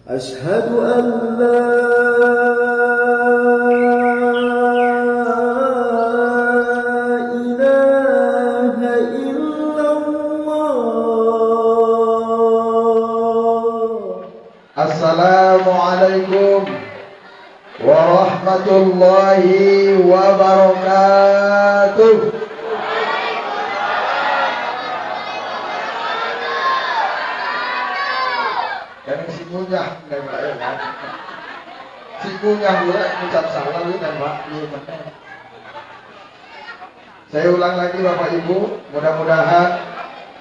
أشهد أن لا إله إلا الله. السلام عليكم ورحمة الله وبركاته. Ngunyah nembak ya kan. Si ngunyah pula ucap salam itu nembak iya. Saya ulang lagi Bapak Ibu, mudah-mudahan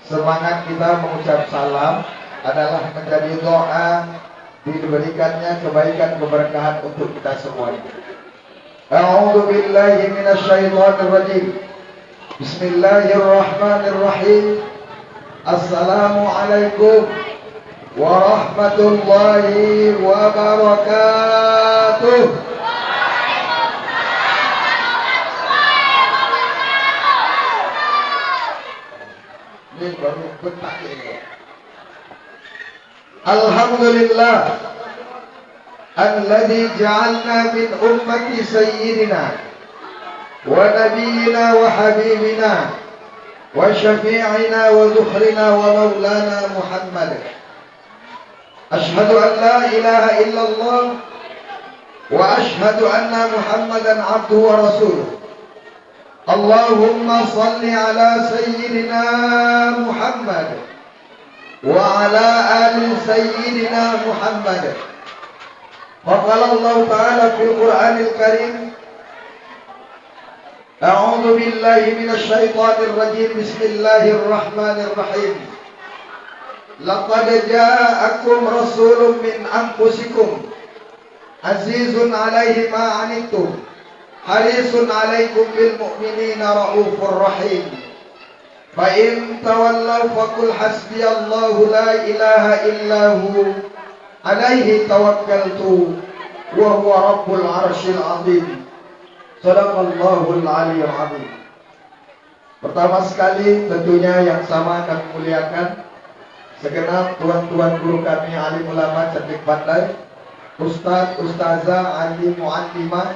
semangat kita mengucap salam adalah menjadi doa diberikannya kebaikan keberkahan untuk kita semuanya. A'udzu billahi minasyaitonir rajim. Bismillahirrahmanirrahim. Assalamualaikum warahmatullahi wabarakatuh. Ini baru bentak ini. Alhamdulillah alladzi ja'alna min ummati sayyidina wa nabiyyina wa habibina wa syafi'ina wa dhukhrina wa maulana Muhammad. Ashhadu an la ilaha illallah wa ashhadu anna Muhammadan abduhu wa rasuluh. Allahumma salli ala sayyidina Muhammad wa ala ali sayyidina Muhammad. Wa qala Allah ta'ala fil Qur'anil Karim, A'udzu billahi minasy syaithanir rajim. Bismillahirrahmanirrahim. Laqad ja'akum rasulun min anfusikum azizun 'alaihi ma 'anittum harisun 'alaikum bil mu'minina raufur rahim. Fa in tawallaw faqul hasbiyallahu la ilaha illahu 'alaihi tawakkaltu wa huwa rabbul 'arsyil 'azim. Shadaqallahul 'aliyyul 'azim. Pertama sekali tentunya yang sama kami muliakan segenap tuan-tuan guru kami, alim ulama cerdik pandai, ustaz, ustazah, alim mu'allimah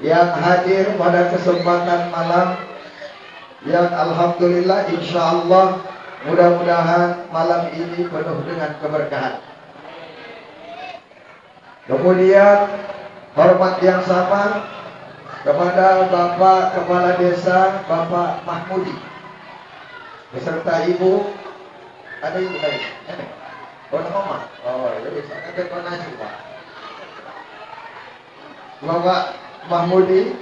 yang hadir pada kesempatan malam yang alhamdulillah insyaallah mudah-mudahan malam ini penuh dengan keberkahan. Kemudian hormat yang sama kepada Bapak Kepala Desa Bapak Mahmudi beserta Ibu. Ada ibu tadi? Oh, nama? Oh, ya bisa. Ada konasi, Pak. Bapak Mahmudi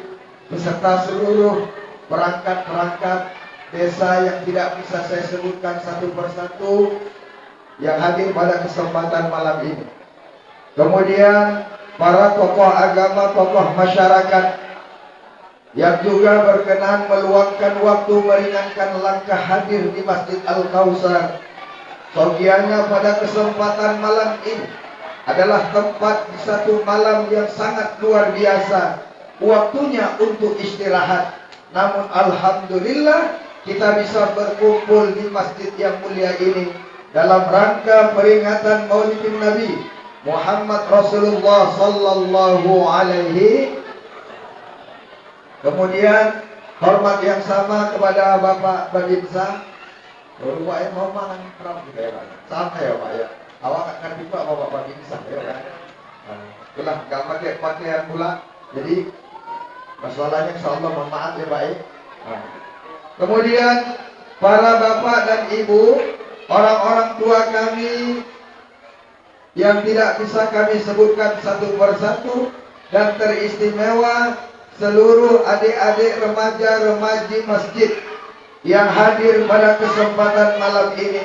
beserta seluruh perangkat-perangkat desa yang tidak bisa saya sebutkan satu persatu yang hadir pada kesempatan malam ini. Kemudian para tokoh agama, tokoh masyarakat yang juga berkenan meluangkan waktu meringankan langkah hadir di Masjid Al-Kautsar. Sogianya pada kesempatan malam ini adalah tempat di satu malam yang sangat luar biasa. Waktunya untuk istirahat. Namun alhamdulillah kita bisa berkumpul di masjid yang mulia ini dalam rangka peringatan Maulidin Nabi Muhammad Rasulullah sallallahu alaihi. Kemudian hormat yang sama kepada Bapak Babinsa. Baru Pak mau makan kerap gitu ya Pak. Sama ya Pak ya. Awak akan juga Bapak Babinsa ya kan. Itulah gak pakai pakaian pula. Jadi masalahnya insyaallah mohon maaf ya Pak ya. Kemudian para bapak dan ibu, orang-orang tua kami yang tidak bisa kami sebutkan satu persatu, dan teristimewa seluruh adik-adik remaja-remaji masjid yang hadir pada kesempatan malam ini.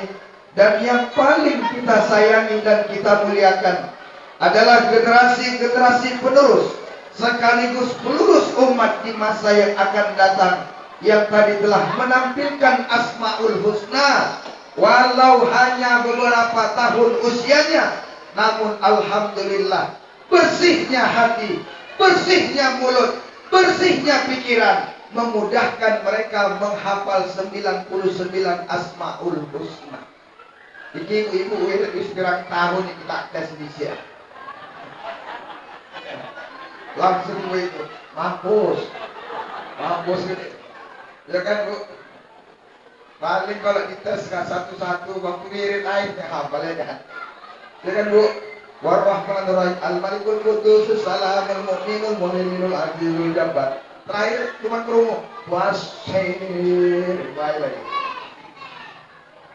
Dan yang paling kita sayangi dan kita muliakan adalah generasi-generasi penerus sekaligus penerus umat di masa yang akan datang, yang tadi telah menampilkan Asmaul Husna walau hanya beberapa tahun usianya. Namun alhamdulillah bersihnya hati, bersihnya mulut, bersihnya pikiran memudahkan mereka menghafal 99 Asmaul Husna. Iki ibu wis pirang tahun iki tak tes dhisik. Langsung gue itu mampus gede. Ya kan Bu? Paling kalau dites kan satu-satu bang ngirit airnya hafal ya kan? Ya kan Bu? Warahmanirrahim al-malikul quddus salamul mu'minul muhaiminul azizul jabbar. Terakhir cuma kerungu wasyir baik lagi.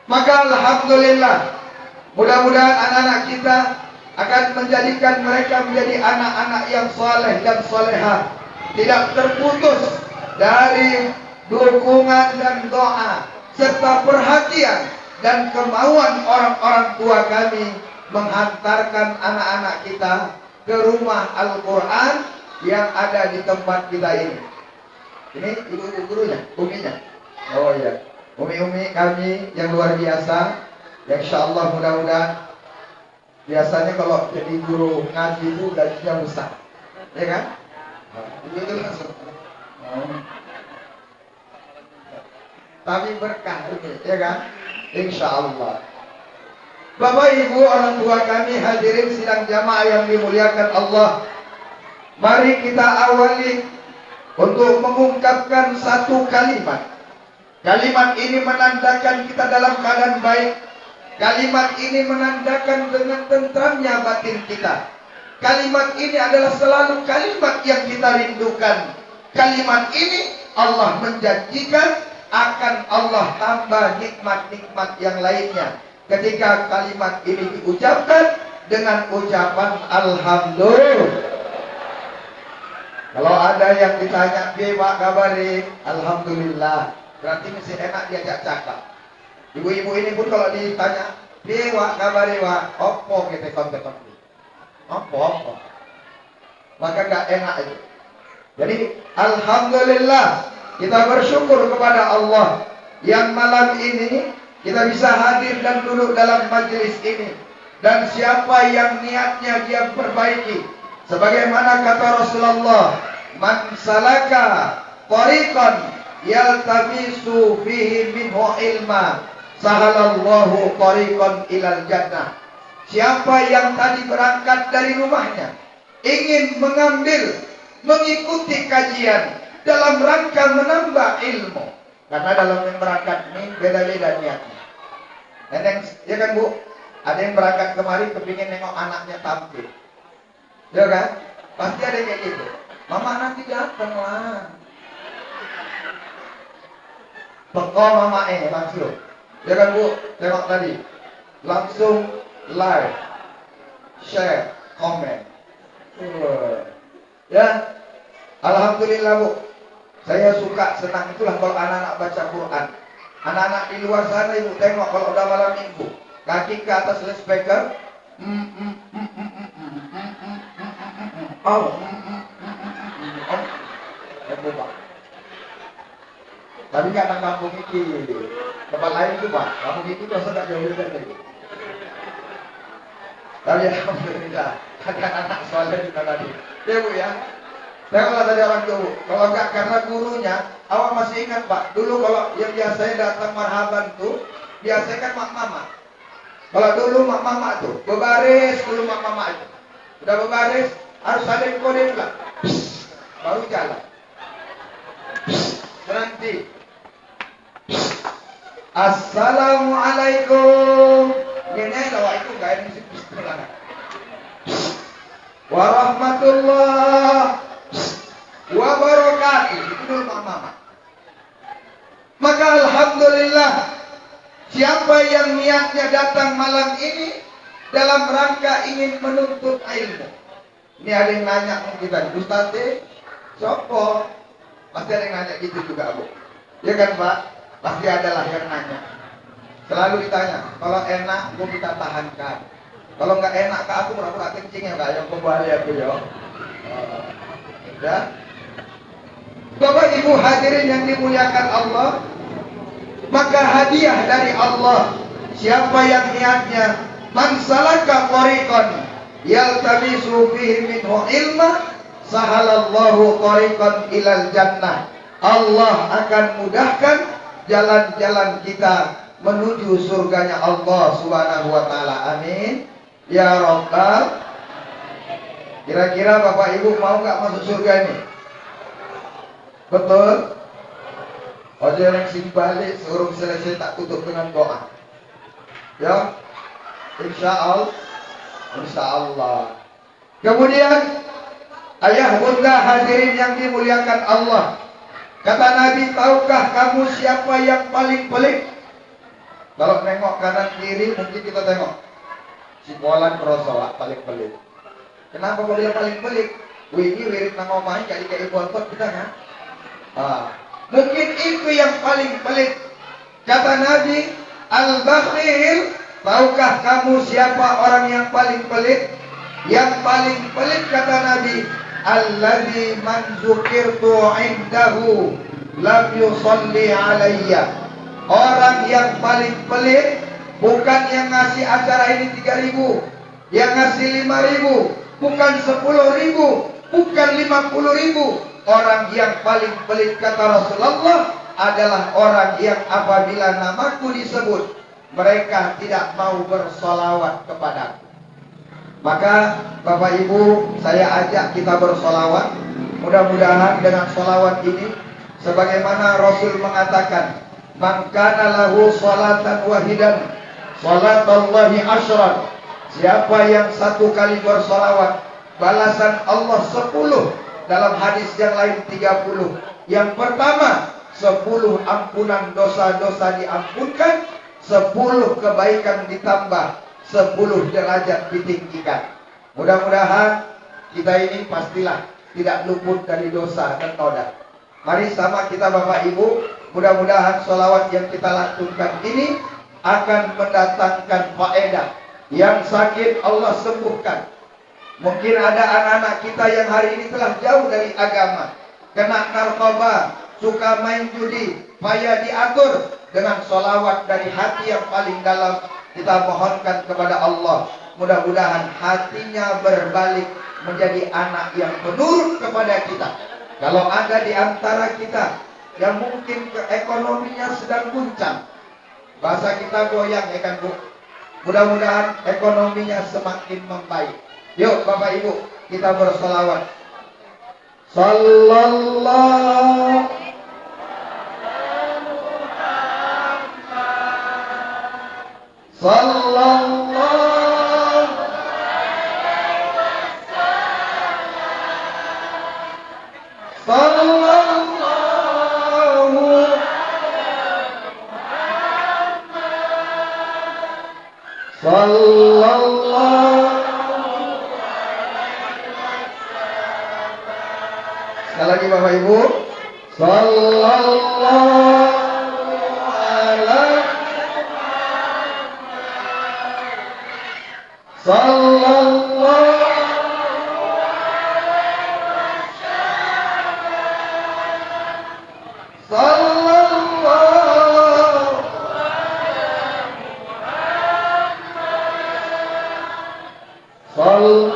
Maka alhamdulillah, mudah-mudahan anak-anak kita akan menjadikan mereka menjadi anak-anak yang saleh dan salehah, tidak terputus dari dukungan dan doa serta perhatian dan kemauan orang-orang tua kami menghantarkan anak-anak kita ke rumah Al-Quran yang ada di tempat kita ini. Ini ibu-ibu gurunya, uminya. Oh iya. Umi-umi kami yang luar biasa, yang insyaallah mudah-mudahan biasanya kalau jadi guru ngaji itu gajinya besar, ya kan? Itu langsung. Tapi berkah, ya kan? Insyaallah. Bapak Ibu orang tua kami hadirin sidang jamaah yang dimuliakan Allah, mari kita awali untuk mengungkapkan satu kalimat. Kalimat ini menandakan kita dalam keadaan baik. Kalimat ini menandakan dengan tentramnya batin kita. Kalimat ini adalah selalu kalimat yang kita rindukan. Kalimat ini Allah menjanjikan akan Allah tambah nikmat-nikmat yang lainnya ketika kalimat ini diucapkan dengan ucapan Alhamdulillah. Kalau ada yang ditanya, "Pak kabari?" Alhamdulillah. Berarti mesti enak diajak cakap. Ibu-ibu ini pun kalau ditanya, "Dewa kabari wa?" Opo kita konten-konten. Opo. Maka enggak enak itu. Jadi alhamdulillah kita bersyukur kepada Allah yang malam ini kita bisa hadir dan duduk dalam majelis ini. Dan siapa yang niatnya dia perbaiki, sebagaimana kata Rasulullah, "Man salaka tariqan yaltamisu fihi minhu ilma sahalallahu tariqan ilal jannah." Siapa yang tadi berangkat dari rumahnya ingin mengikuti kajian dalam rangka menambah ilmu, karena dalam yang berangkat ini beda-beda niatnya. Ya kan Bu? Ada yang berangkat kemari kepingin nengok anaknya tampil, ya kan? Pasti ada yang kayak gitu. Mama nanti datang lah. Teko mama langsung. Ya kan Bu? Tengok tadi. Langsung like, share, komen. Ya. Alhamdulillah Bu. Saya suka, senang itulah kalau anak-anak baca Quran. Anak-anak di luar sana Ibu tengok kalau udah malam minggu, kaki ke atas speaker. Tapi kan kampung ini, tempat lain itu Pak, kampung itu biasa tak jauh dari tadi. Tapi alhamdulillah, ada anak soleh juga tadi. Ya Bu ya. Tengoklah tadi orang tua Bu. Kalau enggak karena gurunya, awak masih ingat Pak, dulu kalau yang biasanya datang marhaban tuh, biasanya kan mak mama. Kalau dulu mak mama tuh, berbaris dulu mak mama itu. Udah berbaris, harus ada yang kode pula. Baru jalan. Berhenti. Assalamualaikum. Gini doa itu gak ada musik bismillah. Warahmatullah wabarakatuh. Itu dulu mama. Maka alhamdulillah, siapa yang niatnya datang malam ini dalam rangka ingin menuntut ilmu. Ini ada yang nanya kita, Ustaz sopo? Pasti ada yang nanya gitu juga Bu. Ya kan Pak? Pasti adalah yang nanya. Selalu ditanya, kalau enak gue kita tahankan. Kalau nggak enak ke aku pura-pura kencing ya Kak, yang kembali aku ya. Ya. Bapak Ibu hadirin yang dimuliakan Allah, maka hadiah dari Allah, siapa yang niatnya man salaka tariqan yaltamisu fihi minhu ilma sahalallahu tariqan ilal jannah. Allah akan mudahkan jalan-jalan kita menuju surganya Allah Subhanahu wa taala. Amin. Ya Rabbal. Kira-kira Bapak Ibu mau nggak masuk surga ini? Betul? Ojo yang sing balik suruh selesai tak tutup dengan doa. Ya. Insya Allah. Kemudian ayah bunda hadirin yang dimuliakan Allah. Kata Nabi, tahukah kamu siapa yang paling pelit? Kalau nengok kanan kiri mungkin kita tengok si Polan Krosola paling pelit. Kenapa kau bilang paling pelit? Ini wirid nang omahin jadi kayak ibu angkot kita kan? Mungkin itu yang paling pelit. Kata Nabi, al-bakhil. Tahukah kamu siapa orang yang paling pelit? Yang paling pelit kata Nabi, alladzi man dzukirtu indahu lam yusalli alayya. Orang yang paling pelit bukan yang ngasih acara ini 3.000, yang ngasih 5.000, bukan 10.000, bukan 50.000. Orang yang paling pelit kata Rasulullah adalah orang yang apabila namaku disebut mereka tidak mau bersolawat kepadaku. Maka Bapak Ibu, saya ajak kita bersolawat. Mudah-mudahan dengan solawat ini, sebagaimana Rasul mengatakan, man kana lahu salatan wahidan salatallahi asyran. Siapa yang satu kali bersolawat, balasan Allah 10. Dalam hadis yang lain 30. Yang pertama, 10 ampunan dosa-dosa diampunkan, 10 kebaikan ditambah, 10 derajat ditinggikan. Mudah-mudahan kita ini pastilah tidak luput dari dosa dan noda. Mari sama kita Bapak Ibu, mudah-mudahan sholawat yang kita lakukan ini akan mendatangkan faedah. Yang sakit Allah sembuhkan. Mungkin ada anak-anak kita yang hari ini telah jauh dari agama, kena narkoba, suka main judi, payah diatur. Dengan sholawat dari hati yang paling dalam, kita mohonkan kepada Allah, mudah-mudahan hatinya berbalik menjadi anak yang penurut kepada kita. Kalau ada di antara kita yang mungkin ekonominya sedang guncang, bahasa kita goyang ya kan Bu, mudah-mudahan ekonominya semakin membaik. Yuk Bapak Ibu, kita bersolawat. Sallallahu Sallallahu Sallallahu Sallallahu. Sekali lagi Bapak Ibu. Sallallahu alaihi Sallallahu Sallallahu Sallallahu.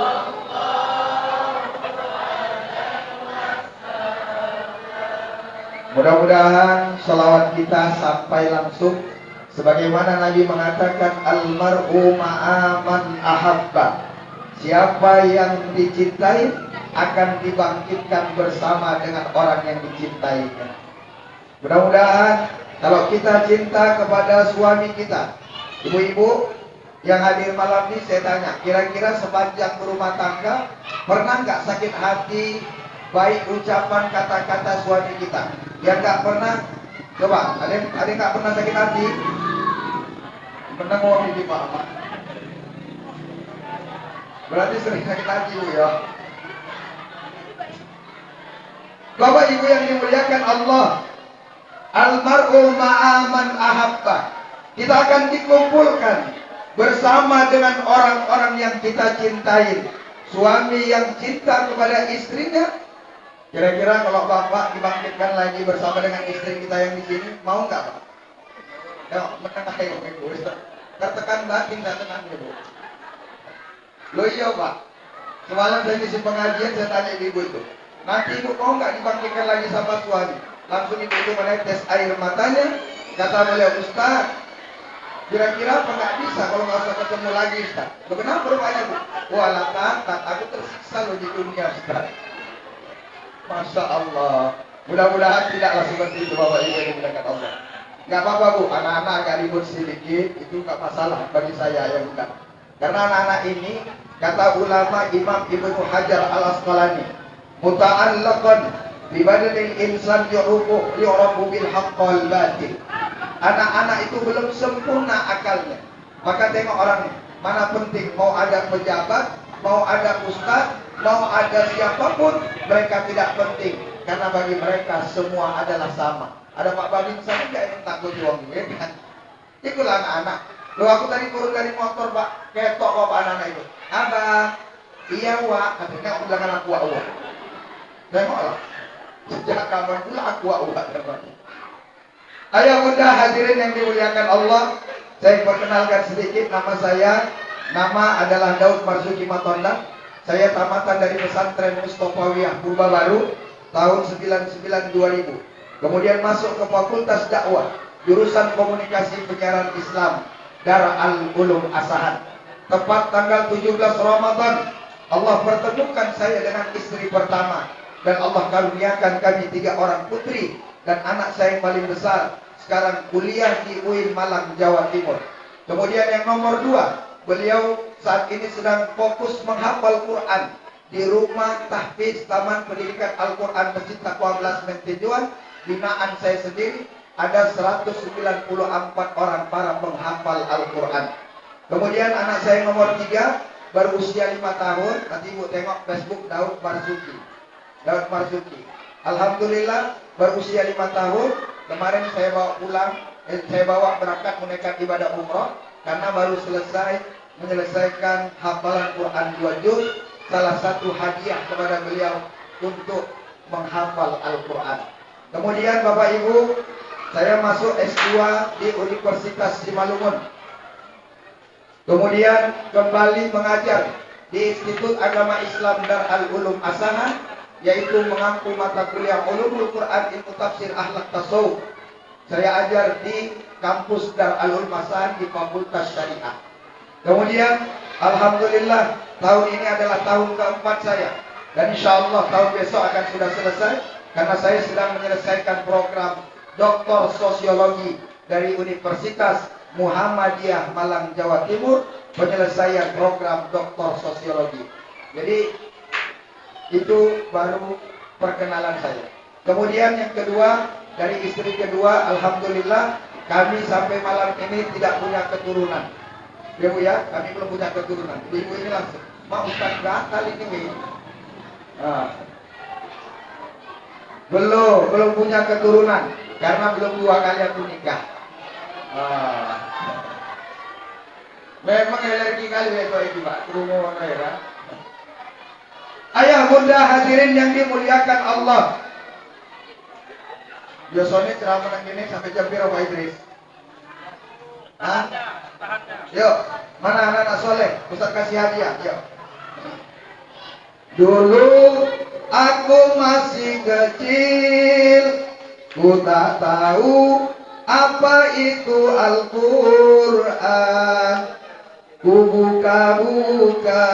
Mudah-mudahan salawat kita sampai langsung sebagaimana Nabi mengatakan, almar'u ma'aman ahabba. Siapa yang dicintai akan dibangkitkan bersama dengan orang yang dicintainya. Mudah-mudahan kalau kita cinta kepada suami kita, ibu-ibu yang hadir malam ini, saya tanya, kira-kira sepanjang berumah tangga pernah nggak sakit hati baik ucapan kata-kata suami kita? Yang nggak pernah, coba ada nggak pernah sakit hati? Pernah ngomong di Pak? Berarti sering sakit hati Bu ya. Bapak Ibu yang dimuliakan Allah, almar'u ma'aman ahabba. Kita akan dikumpulkan bersama dengan orang-orang yang kita cintai. Suami yang cinta kepada istrinya, kira-kira kalau Bapak dibangkitkan lagi bersama dengan istri kita yang di sini, mau nggak Pak? Yuk, menengah ya Ibu. Tertekan batin, tak tenang Ibu. Loh iya Pak, semalam saya ngisi pengajian, saya tanya ibu itu, nanti Ibu mau nggak dibangkitkan lagi sama suami? Langsung ibu itu menetes air matanya, kata beliau, Ustaz, Kira-kira apa nggak bisa kalau nggak usah ketemu lagi, Ustaz? Loh, kenapa rupanya, Bu? Walah kakak, aku tersiksa loh di dunia, Ustaz. Masya Allah. Mudah-mudahan tidaklah seperti itu, Bapak Ibu yang dimuliakan Allah. Nggak apa-apa, Bu, anak-anak agak ribut sedikit, itu nggak masalah bagi saya yang bukan. Karena anak-anak ini, kata ulama Imam Ibnu Hajar Al-Asqalani, muta'allaqan bi badanil insan yu'rafu bil haqqal batil. Anak-anak itu belum sempurna akalnya. Maka tengok orang ini, mana penting mau ada pejabat, mau ada ustaz, mau ada siapapun, mereka tidak penting. Karena bagi mereka semua adalah sama. Ada Pak Babin sana enggak yang takut uang duit kan? Itulah anak-anak. Loh, aku tadi turun dari motor, Pak, ketok kok anak-anak itu. Abang, iya Wak, katanya aku bilang aku Wak. Tengoklah. Sejak kapan pula aku Wak. Ayah bunda hadirin yang dimuliakan Allah, saya perkenalkan sedikit nama saya. Nama adalah Daud Marzuki Matonda. Saya tamatan dari pesantren Mustofawiyah Purba Baru tahun 99-2000. Kemudian masuk ke Fakultas Dakwah, jurusan Komunikasi Penyiaran Islam, Darul Ulum Asahan. Tepat tanggal 17 Ramadan, Allah pertemukan saya dengan istri pertama, dan Allah karuniakan kami 3 orang putri. Dan anak saya yang paling besar sekarang kuliah di UIN Malang, Jawa Timur. Kemudian yang nomor 2, beliau saat ini sedang fokus menghafal Quran di rumah tahfiz Taman Pendidikan Al-Quran Masjid Taqwa Belas Mentinjuan, binaan saya sendiri. Ada 194 orang para penghafal Al-Quran. Kemudian anak saya yang nomor 3 baru usia 5 tahun. Nanti ibu tengok Facebook Daud Marzuki. Daud Marzuki. Alhamdulillah baru usia 5 tahun. Kemarin saya bawa pulang, saya bawa berangkat menunaikan ibadah umroh karena baru selesai menyelesaikan hafalan Quran 2 juz. Salah satu hadiah kepada beliau untuk menghafal Al-Quran. Kemudian Bapak Ibu, saya masuk S2 di Universitas Simalungun. Kemudian kembali mengajar di Institut Agama Islam Darul Ulum Asahan, yaitu mengampu mata kuliah Ulumul Quran, Ilmu Tafsir, Akhlak Tasawuf. Saya ajar di kampus Darul Ulum Asahan di Fakultas Syariah. Kemudian alhamdulillah tahun ini adalah tahun keempat saya, dan insya Allah tahun besok akan sudah selesai karena saya sedang menyelesaikan program Doktor Sosiologi dari Universitas Muhammadiyah Malang, Jawa Timur, penyelesaian program Doktor Sosiologi. Jadi itu baru perkenalan saya. Kemudian yang kedua, dari istri kedua, alhamdulillah kami sampai malam ini tidak punya keturunan. Ya Bu ya, kami belum punya keturunan. Ibu ini langsung, "Mak, Ustaz gatal ini." Nah, belum punya keturunan karena belum 2 kali aku nikah. Memang alergi kali ya itu Pak, kerumunan ya. Ayah bunda hadirin yang dimuliakan Allah. Biasanya ceramah gini sampai jam berapa Pak Idris? Hah? Yuk, mana anak-anak soleh? Ustaz kasih hadiah, yuk. Dulu aku masih kecil, ku tak tahu apa itu Al-Quran. Ku buka-buka,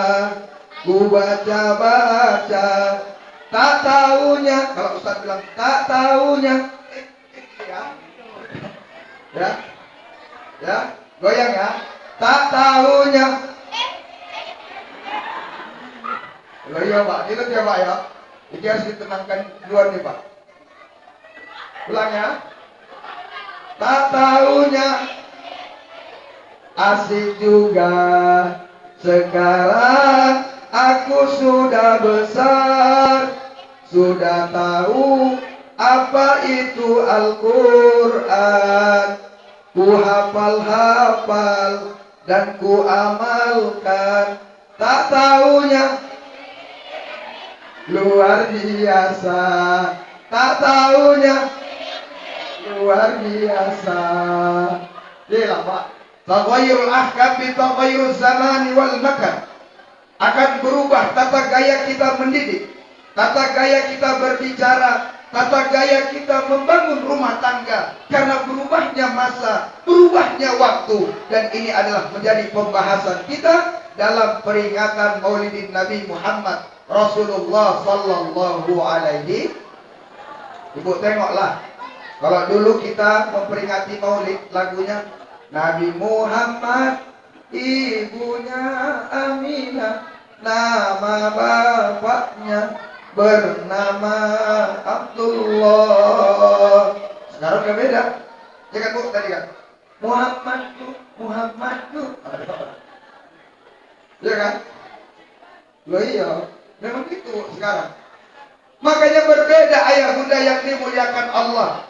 ku baca-baca, tak taunya, kalau Ustaz bilang tak taunya, ya, goyang ya, tak taunya. Loh iya Pak, ingat ya Pak ya, ini harus ditenangkan duluan nih Pak. Ulang ya. Tak taunya, asik juga. Sekarang aku sudah besar, sudah tahu apa itu Al-Quran. Ku hafal-hafal dan ku amalkan. Tak taunya luar biasa, tak taunya luar biasa. Inilah Pak, taghayyurul ahkam bi taghayyuruz zamani wal makan. Akan berubah tata gaya kita mendidik, tata gaya kita berbicara, tata gaya kita membangun rumah tangga, karena berubahnya masa, berubahnya waktu, dan ini adalah menjadi pembahasan kita dalam peringatan Maulidin Nabi Muhammad Rasulullah Sallallahu Alaihi. Ibu tengoklah, kalau dulu kita memperingati Maulid, lagunya Nabi Muhammad, ibunya Aminah, nama bapaknya bernama Abdullah. Sekarang udah beda. Ya kan Bu, tadi kan Muhammad tuh. Ya kan? Loh iya, memang gitu sekarang. Makanya berbeda ayah bunda yang dimuliakan Allah.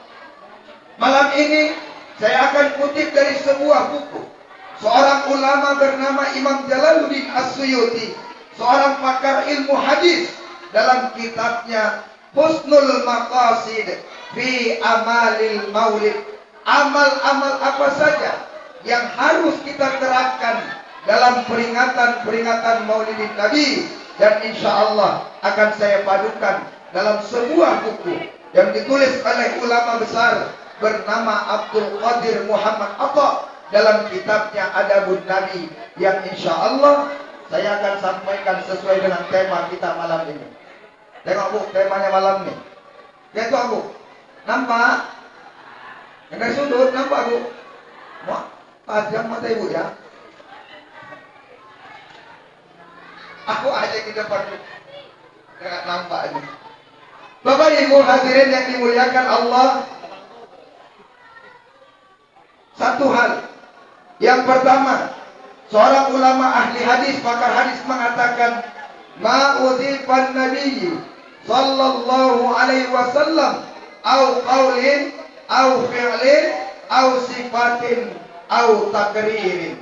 Malam ini saya akan kutip dari sebuah buku. Seorang ulama bernama Imam Jalaluddin As-Suyuti, seorang pakar ilmu hadis, dalam kitabnya Husnul Maqasid fi Amalil Maulid, amal-amal apa saja yang harus kita terapkan dalam peringatan Maulidin Nabi, dan insya Allah akan saya padukan dalam sebuah buku yang ditulis oleh ulama besar bernama Abdul Qadir Muhammad Atta dalam kitabnya Adabun Nabi, yang insya Allah saya akan sampaikan sesuai dengan tema kita malam ini. Tengok Bu, temanya malam ini. Lihat Bu, nampak? Yang dari sudut nampak Bu? Wah, tajam mata Ibu ya. Aku aja di depan Bu, nggak nampak ini. Bapak Ibu hadirin yang dimuliakan Allah, satu hal. Yang pertama, seorang ulama ahli hadis, pakar hadis mengatakan, ma'udhifan nabiyyi sallallahu alaihi wasallam au qaulin au fi'lin au sifatin au takririn.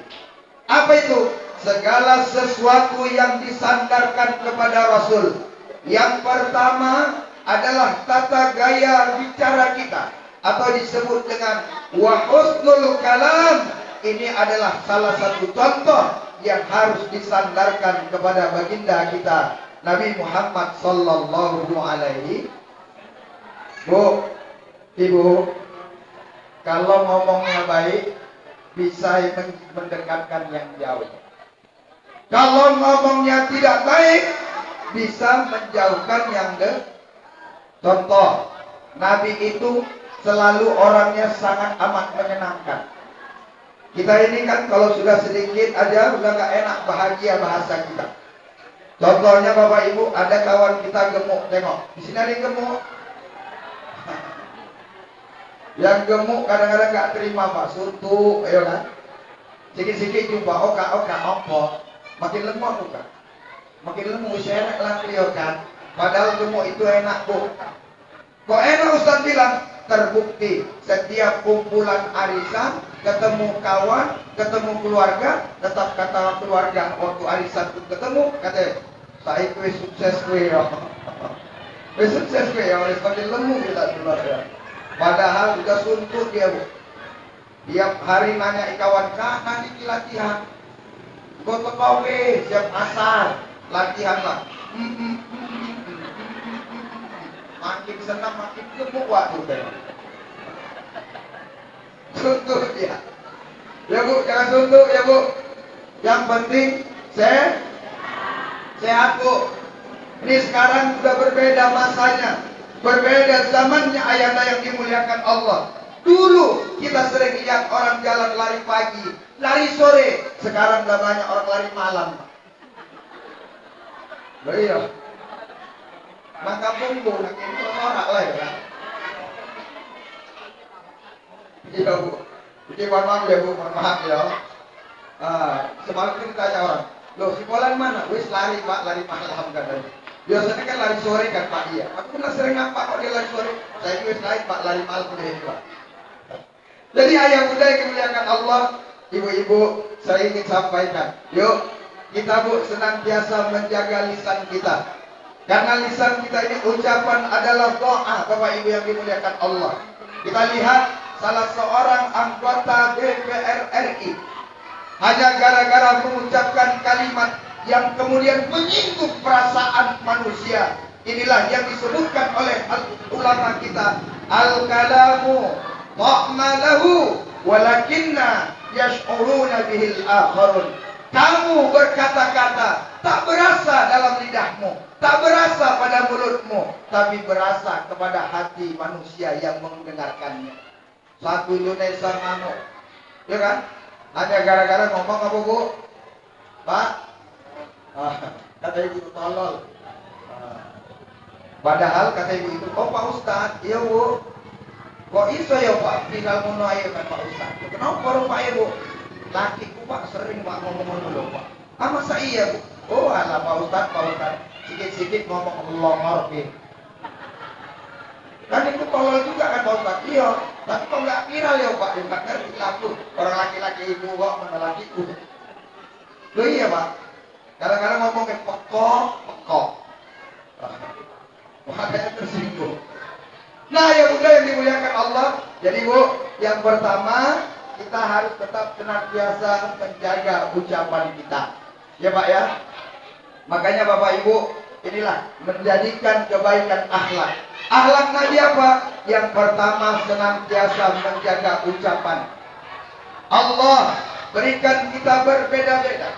Apa itu? Segala sesuatu yang disandarkan kepada Rasul. Yang pertama adalah tata gaya bicara kita, atau disebut dengan wa husnul kalam. Ini adalah salah satu contoh yang harus disandarkan kepada baginda kita Nabi Muhammad Sallallahu Alaihi. Bu, Ibu, kalau ngomongnya baik bisa mendekatkan yang jauh. Kalau ngomongnya tidak baik bisa menjauhkan yang dekat. Contoh, Nabi itu selalu orangnya sangat amat menyenangkan. Kita ini kan kalau sudah sedikit aja udah gak enak bahagia bahasa kita. Contohnya Bapak Ibu, ada kawan kita gemuk, tengok. Di sini ada yang gemuk. Yang gemuk kadang-kadang gak terima Pak, suntuk, ayo kan. Sikit-sikit jumpa, oka, opo. Makin lemuk aku kan. Makin lemuk, saya enak lah kan. Padahal gemuk itu enak Bu. Kok enak Ustaz bilang? Terbukti setiap kumpulan arisan, ketemu kawan, ketemu keluarga, tetap kata keluarga waktu arisan pun ketemu, kata saya kue sukses kue ya. Kue sukses kue ya, oleh semakin lemu kita keluarga. Padahal sudah suntuk dia Bu. Tiap hari nanya kawan, kak nanti latihan. Gue teko siap asar, latihan lah. Makin senang makin gemuk waktu tengok. Suntuk dia. Ya Bu, jangan suntuk ya Bu. Yang penting sehat Bu. Ini sekarang sudah berbeda masanya, berbeda zamannya ayah yang dimuliakan Allah. Dulu kita sering lihat orang jalan lari pagi, lari sore. Sekarang udah banyak orang lari malam. Loh iya. Maka punggung ini norak lah ya kan. Iya Bu. Jadi mohon maaf ya Bu, mohon maaf ya. Semalam kita tanya orang, loh si Polan mana? Wis lari Pak, lari malam katanya. Biasanya kan lari sore kan Pak, iya. Aku pernah sering nampak kok dia lari sore. Saya wis lari Pak, lari malam udah ini Pak. Jadi ayah bunda yang dimuliakan Allah, ibu-ibu, saya ingin sampaikan, yuk kita Bu senantiasa menjaga lisan kita. Karena lisan kita ini ucapan adalah doa, Bapak Ibu yang dimuliakan Allah. Kita lihat salah seorang anggota DPR RI hanya gara-gara mengucapkan kalimat yang kemudian menyinggung perasaan manusia, Inilah yang disebutkan oleh ulama kita, al-kalamu ta'malahu walakinna yash'uruna bihil akharun. Kamu berkata-kata tak berasa dalam lidahmu, tak berasa pada mulutmu, tapi berasa kepada hati manusia yang mendengarkannya. Satu Indonesia ngamuk, ya kan? Hanya gara-gara ngomong apa bu? Pak, kata ibu tolol. Padahal kata ibu itu, oh Pak Ustadz, iya bu. Kok iso ya Pak, tinggal ngono aja kan Pak Ustadz. Kenapa orang Pak ya bu? Lakiku Pak sering Pak ngomong dulu Pak. Ah masa iya bu? Oh alah Pak Ustadz. Sikit-sikit ngomong Allah ngerti. Kan itu tolol juga kan Pak Ustadz. Iya, tapi kok nggak viral ya Pak? Dia nggak ngerti laku. Orang laki-laki ibu kok mana lakiku. Loh iya Pak. Kadang-kadang ngomongnya pekok. Makanya tersinggung. Nah ya bunda yang dimuliakan Allah. Jadi bu, yang pertama kita harus tetap senantiasa menjaga ucapan kita. Ya Pak ya. Makanya Bapak Ibu, inilah menjadikan kebaikan akhlak. Akhlak Nabi apa? Yang pertama senantiasa menjaga ucapan. Allah berikan kita berbeda-beda.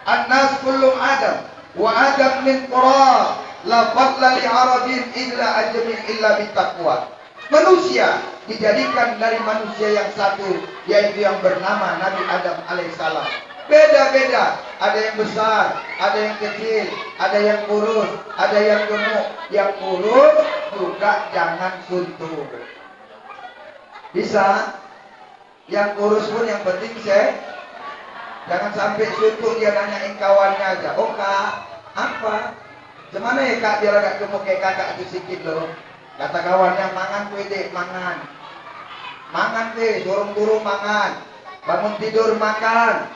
An-nas kullum Adam wa Adam min qura. La fadla li arabin illa ajmin illa bitaqwa. Manusia dijadikan dari manusia yang satu, yaitu yang bernama Nabi Adam alaihissalam. Beda-beda, ada yang besar, ada yang kecil, ada yang kurus, ada yang gemuk. Yang kurus juga jangan suntuk. Bisa? Yang kurus pun yang penting jangan sampai suntuk dia nanyain kawannya aja. Oh kak, apa? Gimana ya kak biar agak gemuk kayak kakak itu sedikit loh. Kata kawannya, mangan kue dek, mangan. Mangan deh, turun-turun mangan. Bangun tidur makan.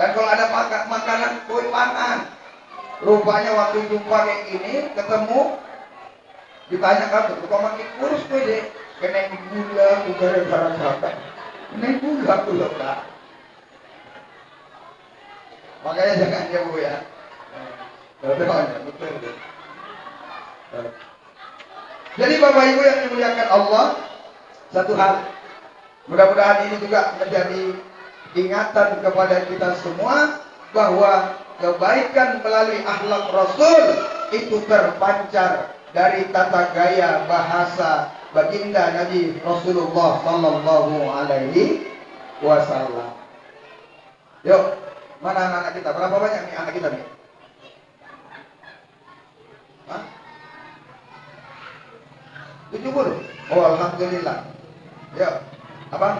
Dan kalau ada makanan kue pangan. Rupanya waktu jumpa kayak gini, ketemu, ditanya kan, kok makin kurus kue dek? Kena gula, gara-gara kakak. Kena gula kak. Makanya jangan jauh ya. Betul. Jadi Bapak Ibu yang dimuliakan Allah, satu hal, mudah-mudahan ini juga menjadi ingatan kepada kita semua bahwa kebaikan melalui akhlak Rasul itu terpancar dari tata gaya bahasa baginda Nabi Rasulullah Sallallahu Alaihi Wasallam. Yuk, mana anak-anak kita? Berapa banyak nih anak kita nih? Hah? 70? Oh alhamdulillah. Yuk, abang.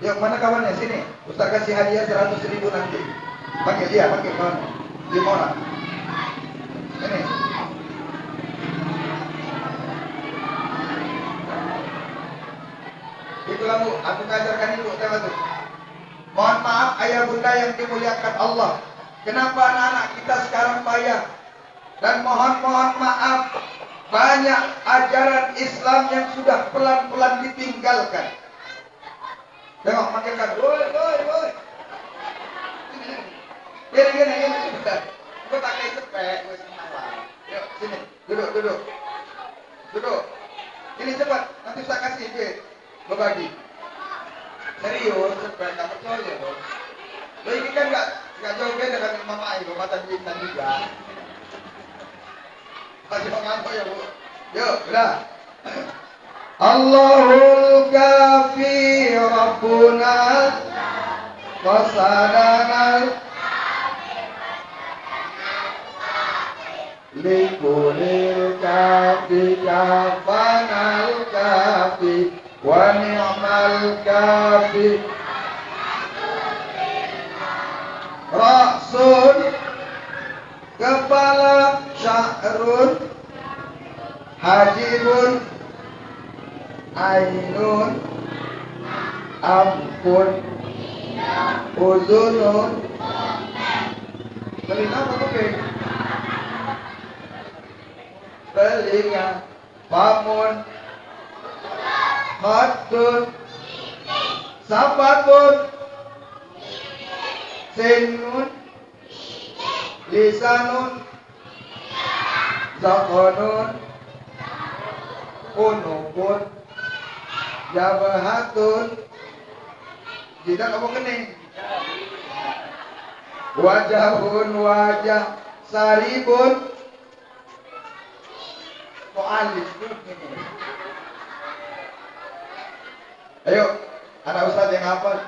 Yuk, mana kawannya? Sini. Ustaz kasih hadiah 100.000 nanti. Panggil dia, panggil kawan. Di mana? Ini. Itulah bu, aku ngajarkan ibu lewat tuh. Mohon maaf ayah bunda yang dimuliakan Allah. Kenapa anak-anak kita sekarang payah? Dan mohon maaf, banyak ajaran Islam yang sudah pelan-pelan ditinggalkan. Tengok, makin kan, woi. Gini, sebentar. Gue tak kayak cepet, gue semalam. Yuk, sini, duduk. Ini cepat, nanti saya kasih duit, berbagi. Serius, cepet, gak percaya dong. Lo ini kan gak jauh beda dengan mama ibu, mata bintang juga. Masih mengantuk ya bu. Yuk, udah. Allahul kafi Rabbuna Qasadanal Likulil kafi kafanal kafi Wa ni'mal kafi Rasul kepala Sya'run Hajibun Ainun Ampun Uzunun telinga apa kuping? Telinga Famun Khatun Sabatun Sinun Lisanun Sokonun, unukun, jabahatun. Tidak kamu kening. Wajahun wajah, saribun. Kok alis tuh ini? Ayo, anak ustaz yang hafal.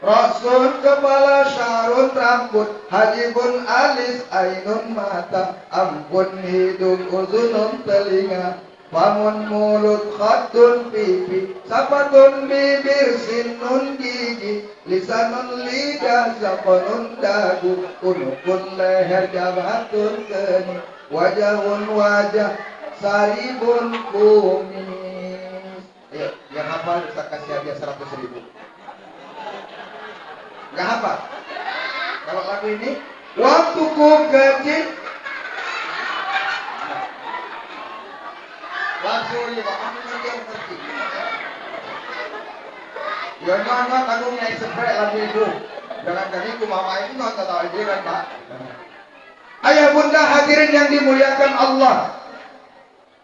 Rasul kepala, syarun rambut, hajibun alis, ainun mata, ampun hidung, uzunun telinga, famun mulut, khatun pipi, safatun bibir, sinun gigi, lisanun lidah, zakonun dagu, unukun leher, jabatun kening, wajahun wajah, saribun kumis. Ayo, yang hafal Ustaz kasih hadiah 100.000. Gak apa? Kalau lagu ini, waktu ku kecil, langsung ya Pak, aku nanti yang ngerti. Ya mana lagunya seperti lagu itu. Dengan dariku mama itu nggak tahu aja kan Pak. Ayah bunda hadirin yang dimuliakan Allah,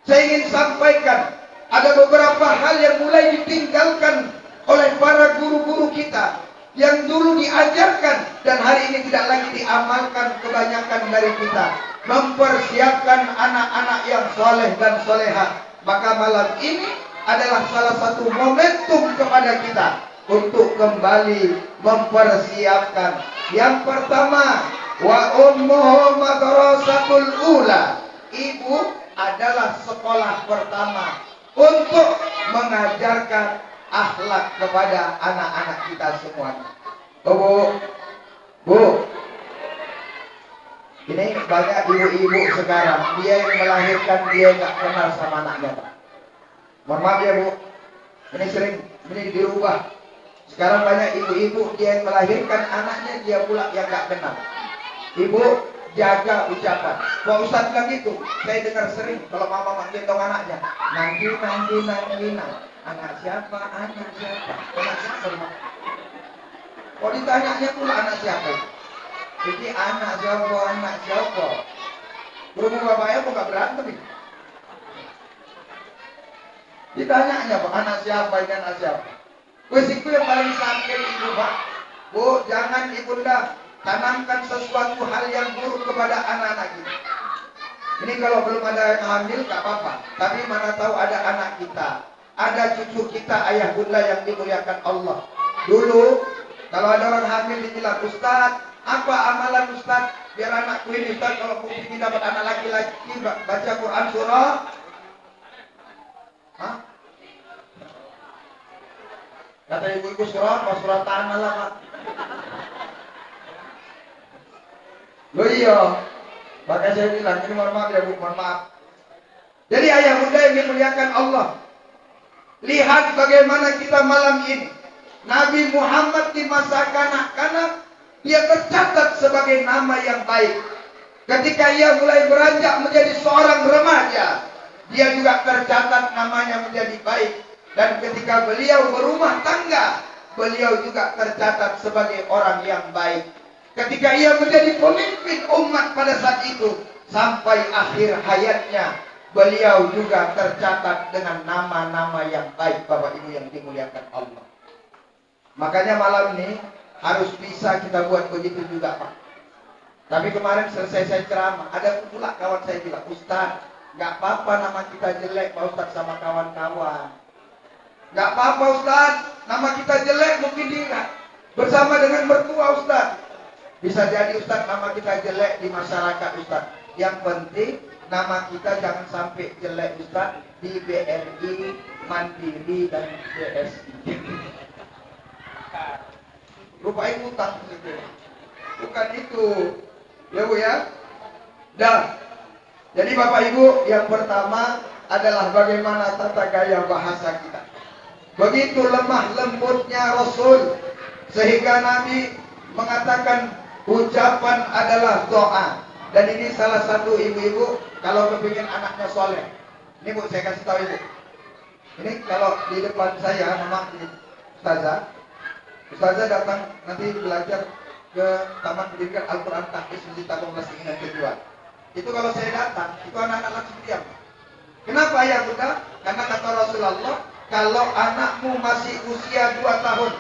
saya ingin sampaikan ada beberapa hal yang mulai ditinggalkan oleh para guru-guru kita yang dulu diajarkan dan hari ini tidak lagi diamalkan kebanyakan dari kita, mempersiapkan anak-anak yang soleh dan soleha. Maka malam ini adalah salah satu momentum kepada kita untuk kembali mempersiapkan. Yang pertama, wa ummuhu madrasatul ula. Ibu adalah sekolah pertama untuk mengajarkan akhlak kepada anak-anak kita semuanya. Oh, Bu, ini banyak ibu-ibu sekarang, dia yang melahirkan, dia nggak kenal sama anaknya, Pak. Mohon maaf ya Bu, ini sering, ini dirubah. Sekarang banyak ibu-ibu, dia yang melahirkan anaknya, dia pula yang nggak kenal. Ibu, jaga ucapan. Pak Ustaz bilang gitu, saya dengar sering kalau mama gendong anaknya, nanti. Anak siapa? Anak siapa? Anak siapa? Kalau ditanyanya pula anak siapa? Jadi anak siapa? Berhubung bapaknya kok gak berantem nih? Ditanyanya Pak, anak siapa ini anak siapa? Wes itu yang paling sakit ibu Pak. Bu, jangan ibunda tanamkan sesuatu hal yang buruk kepada anak-anak kita. Ini kalau belum ada yang hamil gak apa-apa. Tapi mana tahu ada anak kita, ada cucu kita, ayah bunda yang dimuliakan Allah. Dulu kalau ada orang hamil dibilang, Ustaz, apa amalan Ustaz biar anakku ini Ustaz kalau ingin dapat anak laki-laki baca Quran surah? Hah? Kata ibu-ibu surah apa? Surah tanah lah Pak. Loh iya. Maka saya bilang, ini mohon maaf ya Bu, mohon maaf. Jadi ayah bunda yang dimuliakan Allah, lihat bagaimana kita malam ini. Nabi Muhammad di masa kanak-kanak, dia tercatat sebagai nama yang baik. Ketika ia mulai beranjak menjadi seorang remaja, dia juga tercatat namanya menjadi baik. Dan ketika beliau berumah tangga, beliau juga tercatat sebagai orang yang baik. Ketika ia menjadi pemimpin umat pada saat itu, sampai akhir hayatnya, beliau juga tercatat dengan nama-nama yang baik, Bapak Ibu yang dimuliakan Allah. Makanya malam ini harus bisa kita buat begitu juga Pak. Tapi kemarin selesai saya ceramah, ada pula kawan saya bilang, Ustaz, nggak apa-apa nama kita jelek Pak Ustaz sama kawan-kawan. Nggak apa-apa Ustaz, nama kita jelek mungkin diingat bersama dengan mertua Ustaz. Bisa jadi Ustaz nama kita jelek di masyarakat Ustaz. Yang penting nama kita jangan sampai jelek Ustaz di BRI, Mandiri dan BSI. Rupanya utang itu. Bukan itu. Ya Bu ya. Dan jadi Bapak Ibu, yang pertama adalah bagaimana tata gaya bahasa kita. Begitu lemah lembutnya Rasul sehingga Nabi mengatakan ucapan adalah doa. Dan ini salah satu ibu-ibu kalau kepingin anaknya soleh. Ini Bu, saya kasih tahu Ibu. Ini kalau di depan saya, memang Ustazah datang nanti belajar ke Taman Pendidikan Al-Quran Tahfiz Masjid Tabung Kelas Keinginan Kedua. Itu kalau saya datang, itu anak-anak langsung diam. Kenapa ya Bunda? Karena kata Rasulullah, kalau anakmu masih usia 2 tahun,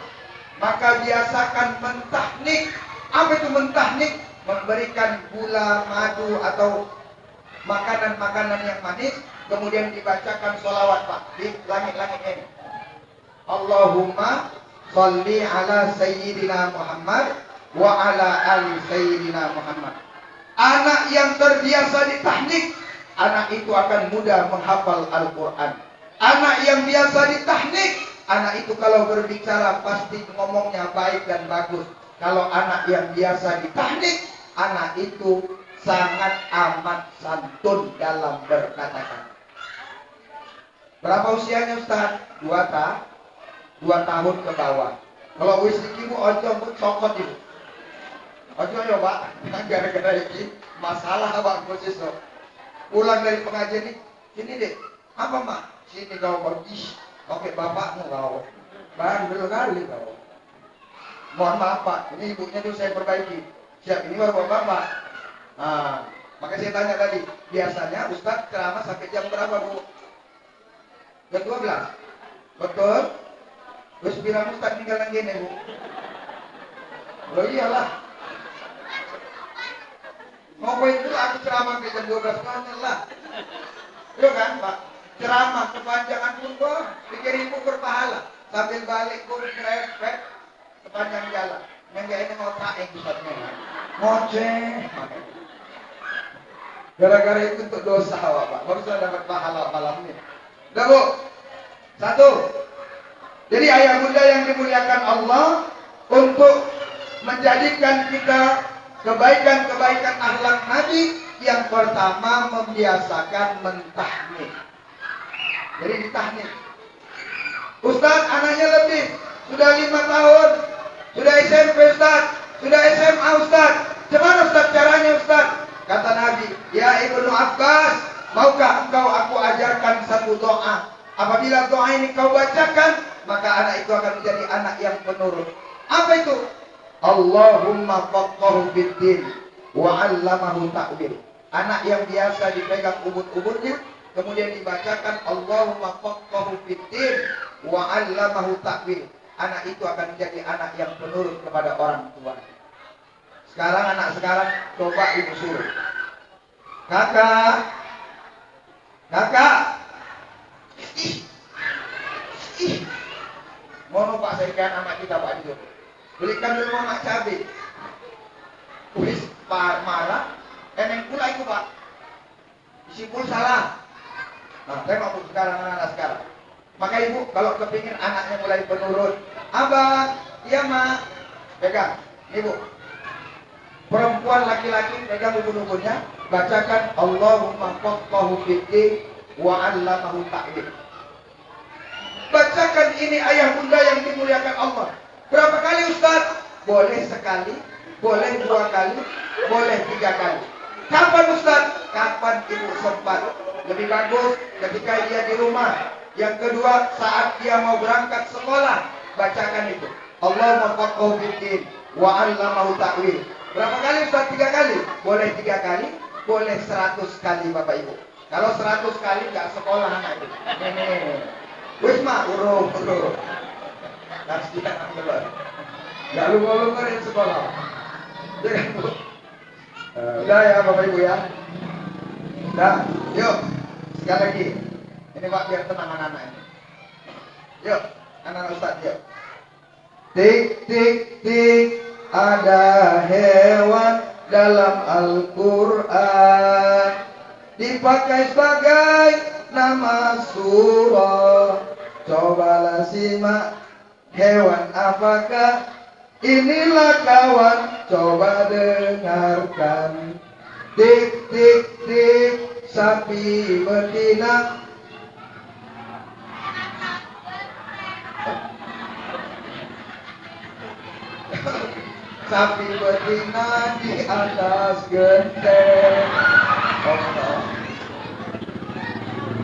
maka biasakan mentahnik. Apa itu mentahnik? Memberikan gula, madu, atau makanan-makanan yang manis, kemudian dibacakan sholawat Pak di langit-langit ini. Allahumma sholli ala Sayyidina Muhammad wa ala ali Sayyidina Muhammad. Anak yang terbiasa ditahnik, anak itu akan mudah menghafal Al-Quran. Anak yang biasa ditahnik, anak itu kalau berbicara pasti ngomongnya baik dan bagus. Kalau anak yang biasa ditahnik, anak itu sangat amat santun dalam berkata-kata. Berapa usianya Ustaz? 2 tahun ke bawah. Kalau wis iki mu ojo mbok cokot ibu. Ojo ya Pak, gara-gara iki masalah Pak khusus. Pulang dari pengajian ini deh. Apa Mak? Sini kau pergi. Oke bapakmu kau. Bandel kali kau. Mohon maaf Pak, ini ibunya tuh saya perbaiki. Siap, ini baru bapak. Nah, maka saya tanya tadi, biasanya Ustaz ceramah sampai jam berapa Bu? Jam 12? Betul? Terus bilang Ustaz tinggal yang gini Bu. Oh iyalah. Ngapain itu aku ceramah sampai jam 12 lah. Iya kan Pak? Ceramah kepanjangan pun kok 3.000 berpahala. Sambil balik pun kerepet sepanjang jalan. Yang gak ini ngotak yang Ustaznya. Ngoceh. Gara-gara itu untuk dosa Pak. Baru saya dapat pahala malam ini. Udah Bu? 1. Jadi ayah bunda yang dimuliakan Allah, untuk menjadikan kita kebaikan-kebaikan akhlak Nabi, yang pertama membiasakan mentahnik. Jadi ditahnik. Ustaz anaknya lebih, sudah 5 tahun, sudah SMP Ustaz, sudah SMA Ustaz. Gimana Ustaz caranya Ustaz? Kata Nabi, ya Ibnu Abbas, maukah engkau aku ajarkan satu doa? Apabila doa ini kau bacakan, maka anak itu akan menjadi anak yang penurut. Apa itu? Allahumma faqahu fiddin wa 'allamahu ta'wil. Anak yang biasa dipegang ubun-ubunnya, kemudian dibacakan Allahumma faqahu fiddin wa 'allamahu ta'wil. Anak itu akan menjadi anak yang penurut kepada orang tua. Sekarang anak sekarang coba ibu suruh. Kakak. Mohon Pak saya anak kita Pak itu. Belikan dulu mak cabai. Wis marah. Eneng pula itu Pak. Simpul salah. Nah, saya mau sekarang anak sekarang. Maka ibu kalau kepingin anaknya mulai penurut, abang, iya mak, pegang. Ibu. Perempuan laki-laki pegang ubun-ubunnya, bacakan Allahumma faqahu fiddin wa 'allamahu ta'wil. Bacakan ini ayah bunda yang dimuliakan Allah. Berapa kali Ustaz? Boleh sekali, boleh 2 kali, boleh 3 kali. Kapan Ustaz? Kapan ibu sempat. Lebih bagus ketika dia di rumah. Yang kedua saat dia mau berangkat sekolah, bacakan itu. Allahumma faqahu fiddin wa 'allamahu ta'wil. Berapa kali Ustaz? 3 kali. Boleh 3 kali, boleh 100 kali Bapak Ibu. Kalau 100 kali nggak sekolah anak itu. Ini. Wis mak urung. Kasih anak keluar. Nggak lupa-lupa di sekolah. Jangan Bu. Udah ya Bapak Ibu ya. Udah. Yuk. Sekali lagi. Ini Pak biar tenang anak-anak ini. Yuk. Anak-anak Ustaz yuk. Tik tik tik. Ada hewan dalam Al-Quran dipakai sebagai nama surah. Cobalah simak, hewan apakah? Inilah kawan, coba dengarkan. Tik tik tik, sapi betina. Sapi betina di atas genteng. Oh.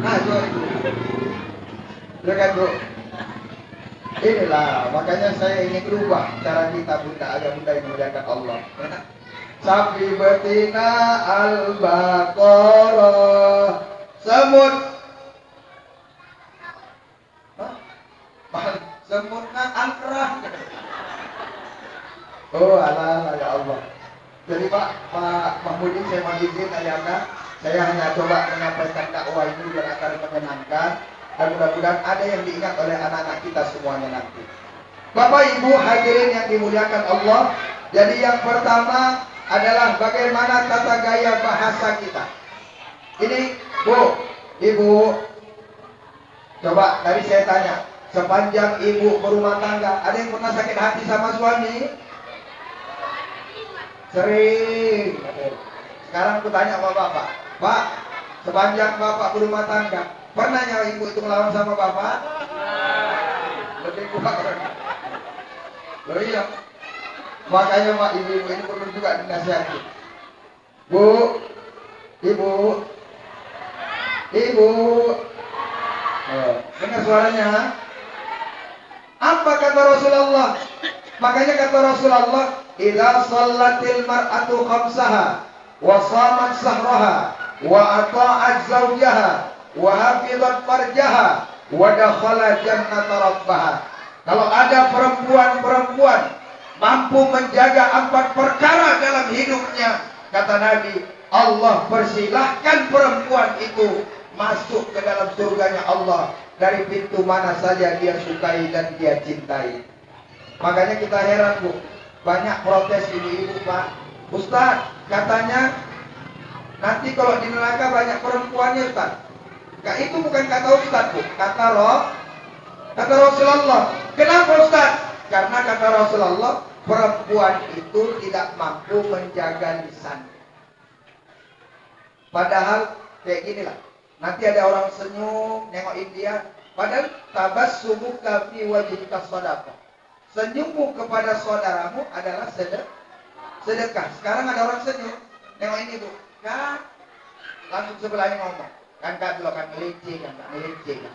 Nah, itu. Silakan Bu. Inilah makanya saya ingin berubah cara kita bunda agar bunda yang memuliakan Allah. Sapi betina Al-Baqarah. Semut. Hah? Semutnya angkrah. Oh alah ya Allah. Jadi Pak Mahmudin, saya mohon izin ayahnya, saya hanya coba menyampaikan dakwah ini biar akan menyenangkan dan mudah-mudahan ada yang diingat oleh anak-anak kita semuanya nanti. Bapak Ibu hadirin yang dimuliakan Allah, jadi yang pertama adalah bagaimana tata gaya bahasa kita. Ini Bu, Ibu, coba tadi saya tanya, sepanjang Ibu berumah tangga, ada yang pernah sakit hati sama suami? Sering. Sekarang aku tanya sama Bapak, Pak, sepanjang Bapak berumah tangga, pernah nyawa Ibu itu ngelawan sama Bapak? Lebih kuat kan? Loh iya. Makanya Pak, ibu-ibu ini perlu juga dinasihati. Bu, Ibu, dengar suaranya? Apa kata Rasulullah? Makanya kata Rasulullah, idza shallatil mar'atu khamsaha wa shamat sahraha wa ata'at zawjaha wa hafizat farjaha wa dakhala jannata rabbaha. Kalau ada perempuan-perempuan mampu menjaga 4 perkara dalam hidupnya, kata Nabi, Allah persilahkan perempuan itu masuk ke dalam surganya Allah dari pintu mana saja dia sukai dan dia cintai. Makanya kita heran Bu, banyak protes ibu-ibu Pak, Ustaz katanya nanti kalau di neraka banyak perempuannya Ustaz. Nah, itu bukan kata Ustaz Bu, kata Rasulullah. Kenapa Ustaz? Karena kata Rasulullah, perempuan itu tidak mampu menjaga lisan. Padahal kayak ginilah, nanti ada orang senyum nengokin dia, padahal tabassumuka fi wajhika shadaqah. Senyummu kepada saudaramu adalah sedekah. Sekarang ada orang senyum, nengok ini Bu, kan langsung sebelahnya ngomong, kan Kak dulu kan ngeleceh kan, Kak ngeleceh kan.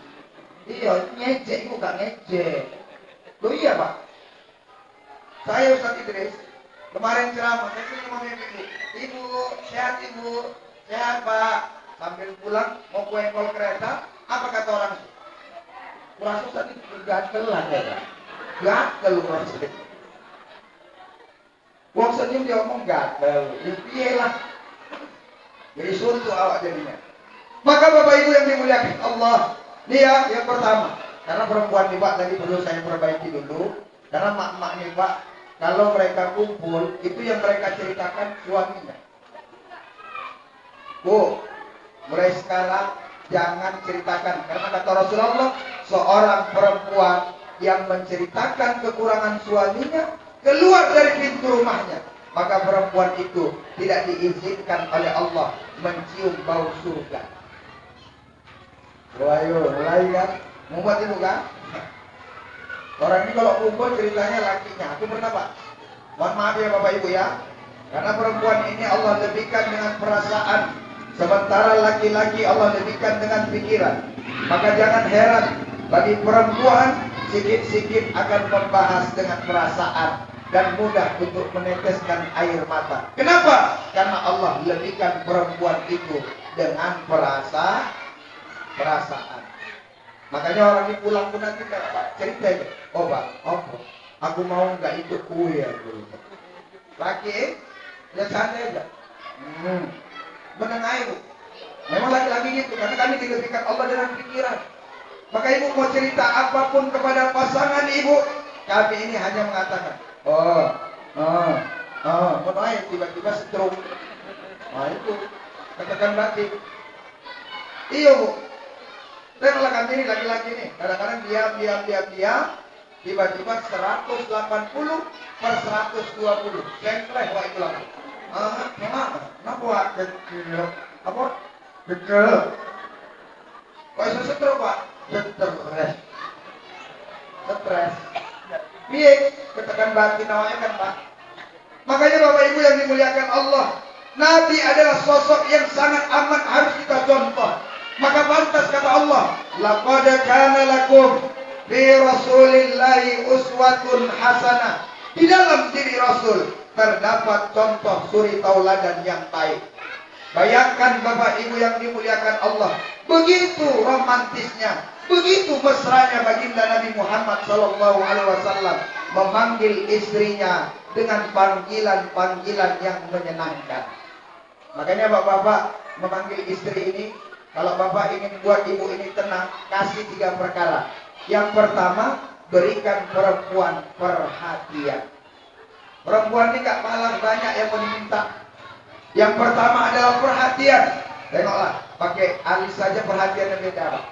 Iya, ngejek Ibu gak ngejek. Loh iya Pak, saya Ustaz Idris kemarin ceramah, saya ngomong Ibu, Ibu sehat Ibu, sehat Pak. Sambil pulang mau kuengkol kereta, apa kata orang? Kurasa Ustaz itu gatelan ya Pak. Gatel orang sedih. Wong senyum dia ngomong gatel, iyalah. Jadi suntuk awak jadinya. Maka Bapak Ibu yang dimuliakan Allah, dia yang pertama, karena perempuan nih Pak tadi perlu saya perbaiki dulu, karena mak-mak nih Pak, kalau mereka kumpul itu yang mereka ceritakan suaminya. Bu, mulai sekarang jangan ceritakan, karena kata Rasulullah, seorang perempuan yang menceritakan kekurangan suaminya keluar dari pintu rumahnya, maka perempuan itu tidak diizinkan oleh Allah mencium bau surga. Ayo, mulai kan? Mumpet itu kan? Orang ini kalau kumpul ceritanya lakinya. Aku pernah Pak, mohon maaf ya Bapak Ibu ya, karena perempuan ini Allah lebihkan dengan perasaan, sementara laki-laki Allah lebihkan dengan pikiran. Maka jangan heran bagi perempuan sikit-sikit akan membahas dengan perasaan dan mudah untuk meneteskan air mata. Kenapa? Karena Allah lebihkan perempuan itu dengan perasaan. Makanya orang ini pulang pun nanti Pak cerita, oh Pak, aku mau nggak ikut kue ya dulu. Laki, ya santai aja. Menengahi Bu. Memang laki-laki gitu, karena kami dilebihkan Allah dengan pikiran. Maka Ibu mau cerita apapun kepada pasangan Ibu, kami ini hanya mengatakan, menaik tiba-tiba stroke. Nah itu, katakan berarti. Iya Bu, saya melakukan ini laki-laki nih, kadang-kadang diam, tiba-tiba 180 per 120, sengkleh Pak itu lah. Kenapa kecil? Apa? Kecil. Kok bisa stroke Pak? Stres. Piye katakan batin awalnya kan Pak. Makanya Bapak Ibu yang dimuliakan Allah, Nabi adalah sosok yang sangat amat harus kita contoh. Maka pantas kata Allah, laqad kana lakum fi rasulillahi uswatun hasanah. Di dalam diri Rasul terdapat contoh suri tauladan yang baik. Bayangkan Bapak Ibu yang dimuliakan Allah, begitu romantisnya, begitu mesranya baginda Nabi Muhammad SAW memanggil istrinya dengan panggilan-panggilan yang menyenangkan. Makanya Bapak-bapak memanggil istri ini, kalau Bapak ingin buat ibu ini tenang, kasih 3 perkara. Yang pertama, berikan perempuan perhatian. Perempuan ini gak malah banyak yang mau diminta. Yang pertama adalah perhatian. Tengoklah, pakai alis saja perhatiannya beda.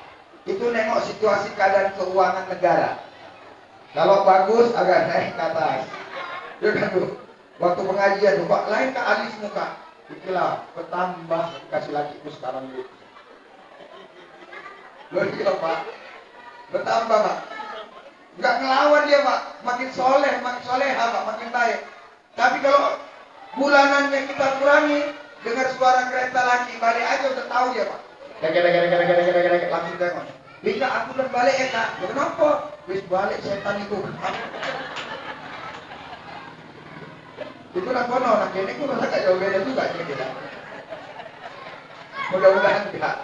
Itu nengok situasi keadaan keuangan negara. Kalau bagus agak naik ke atas. Waktu pengajian tuh, Pak, lain ke alis muka. Itulah bertambah kasih lakiku sekarang itu. Loh iya Pak, bertambah Pak. Enggak ngelawan dia Pak, makin soleh, makin soleha Pak, makin baik. Tapi kalau bulanannya kita kurangi, dengar suara kereta lagi balik aja udah tahu dia Pak. Langsung tengok. Bisa aku udah balik ya Kak. Kenapa? Wis balik setan itu. Itu nak kono, nak ini aku rasa gak jauh beda juga kita. Mudah-mudahan tidak.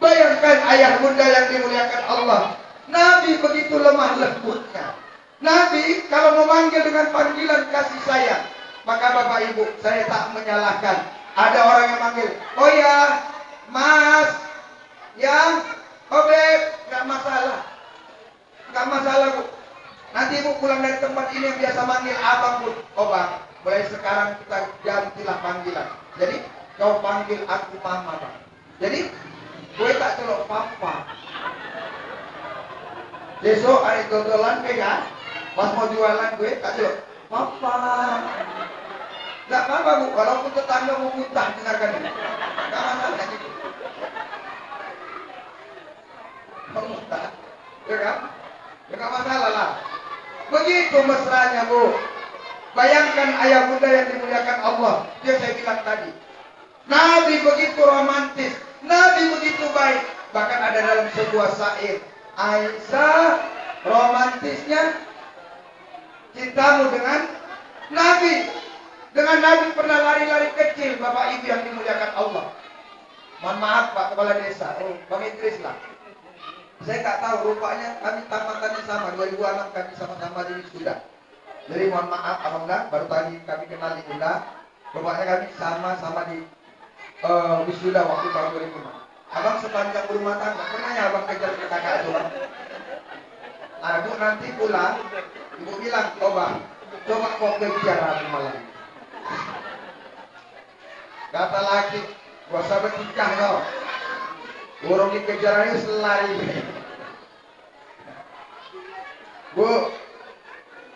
Bayangkan ayah bunda yang dimuliakan Allah. Nabi begitu lemah lembutnya. Nabi kalau memanggil dengan panggilan kasih sayang, maka Bapak Ibu, saya tak menyalahkan. Ada orang yang manggil, oh ya, Mas, ya, oh Beb, gak masalah. Gak masalah Bu. Nanti Ibu pulang dari tempat ini yang biasa manggil abang Bu. Oh Bang, mulai sekarang kita gantilah panggilan. Jadi kau panggil aku mama Bang. Jadi gue tak celok papa. Besok ada dodolan kan? Pas mau jualan gue tak celok papa. Gak apa-apa Bu, walaupun tetangga mau muntah dengarkan ini. Gak masalah gitu. Mau muntah, ya kan? Ya gak masalah lah. Begitu mesranya Bu. Bayangkan ayah bunda yang dimuliakan Allah. Dia saya bilang tadi, Nabi begitu romantis, Nabi begitu baik. Bahkan ada dalam sebuah syair, Aisyah, romantisnya cintamu dengan Nabi. Dengan Nabi pernah lari-lari kecil, Bapak Ibu yang dimuliakan Allah. Mohon maaf Pak Kepala Desa, Bang Idris lah. Saya tak tahu, rupanya kami tamatannya sama, 2006 kami sama-sama di Wisuda. Jadi mohon maaf Abang Dah, baru tadi kami kenal di Bunda. Rupanya kami sama-sama di Wisuda waktu tahun 2005. Abang sepanjang berumah tangga, pernah ya Abang kejar ke kakak itu Bang? Bu nanti pulang, Ibu bilang, oh Bang, coba kau kejar aku malam ini. Kata laki, gua sahabat nikah no. Burung dikejar ini selari. Bu,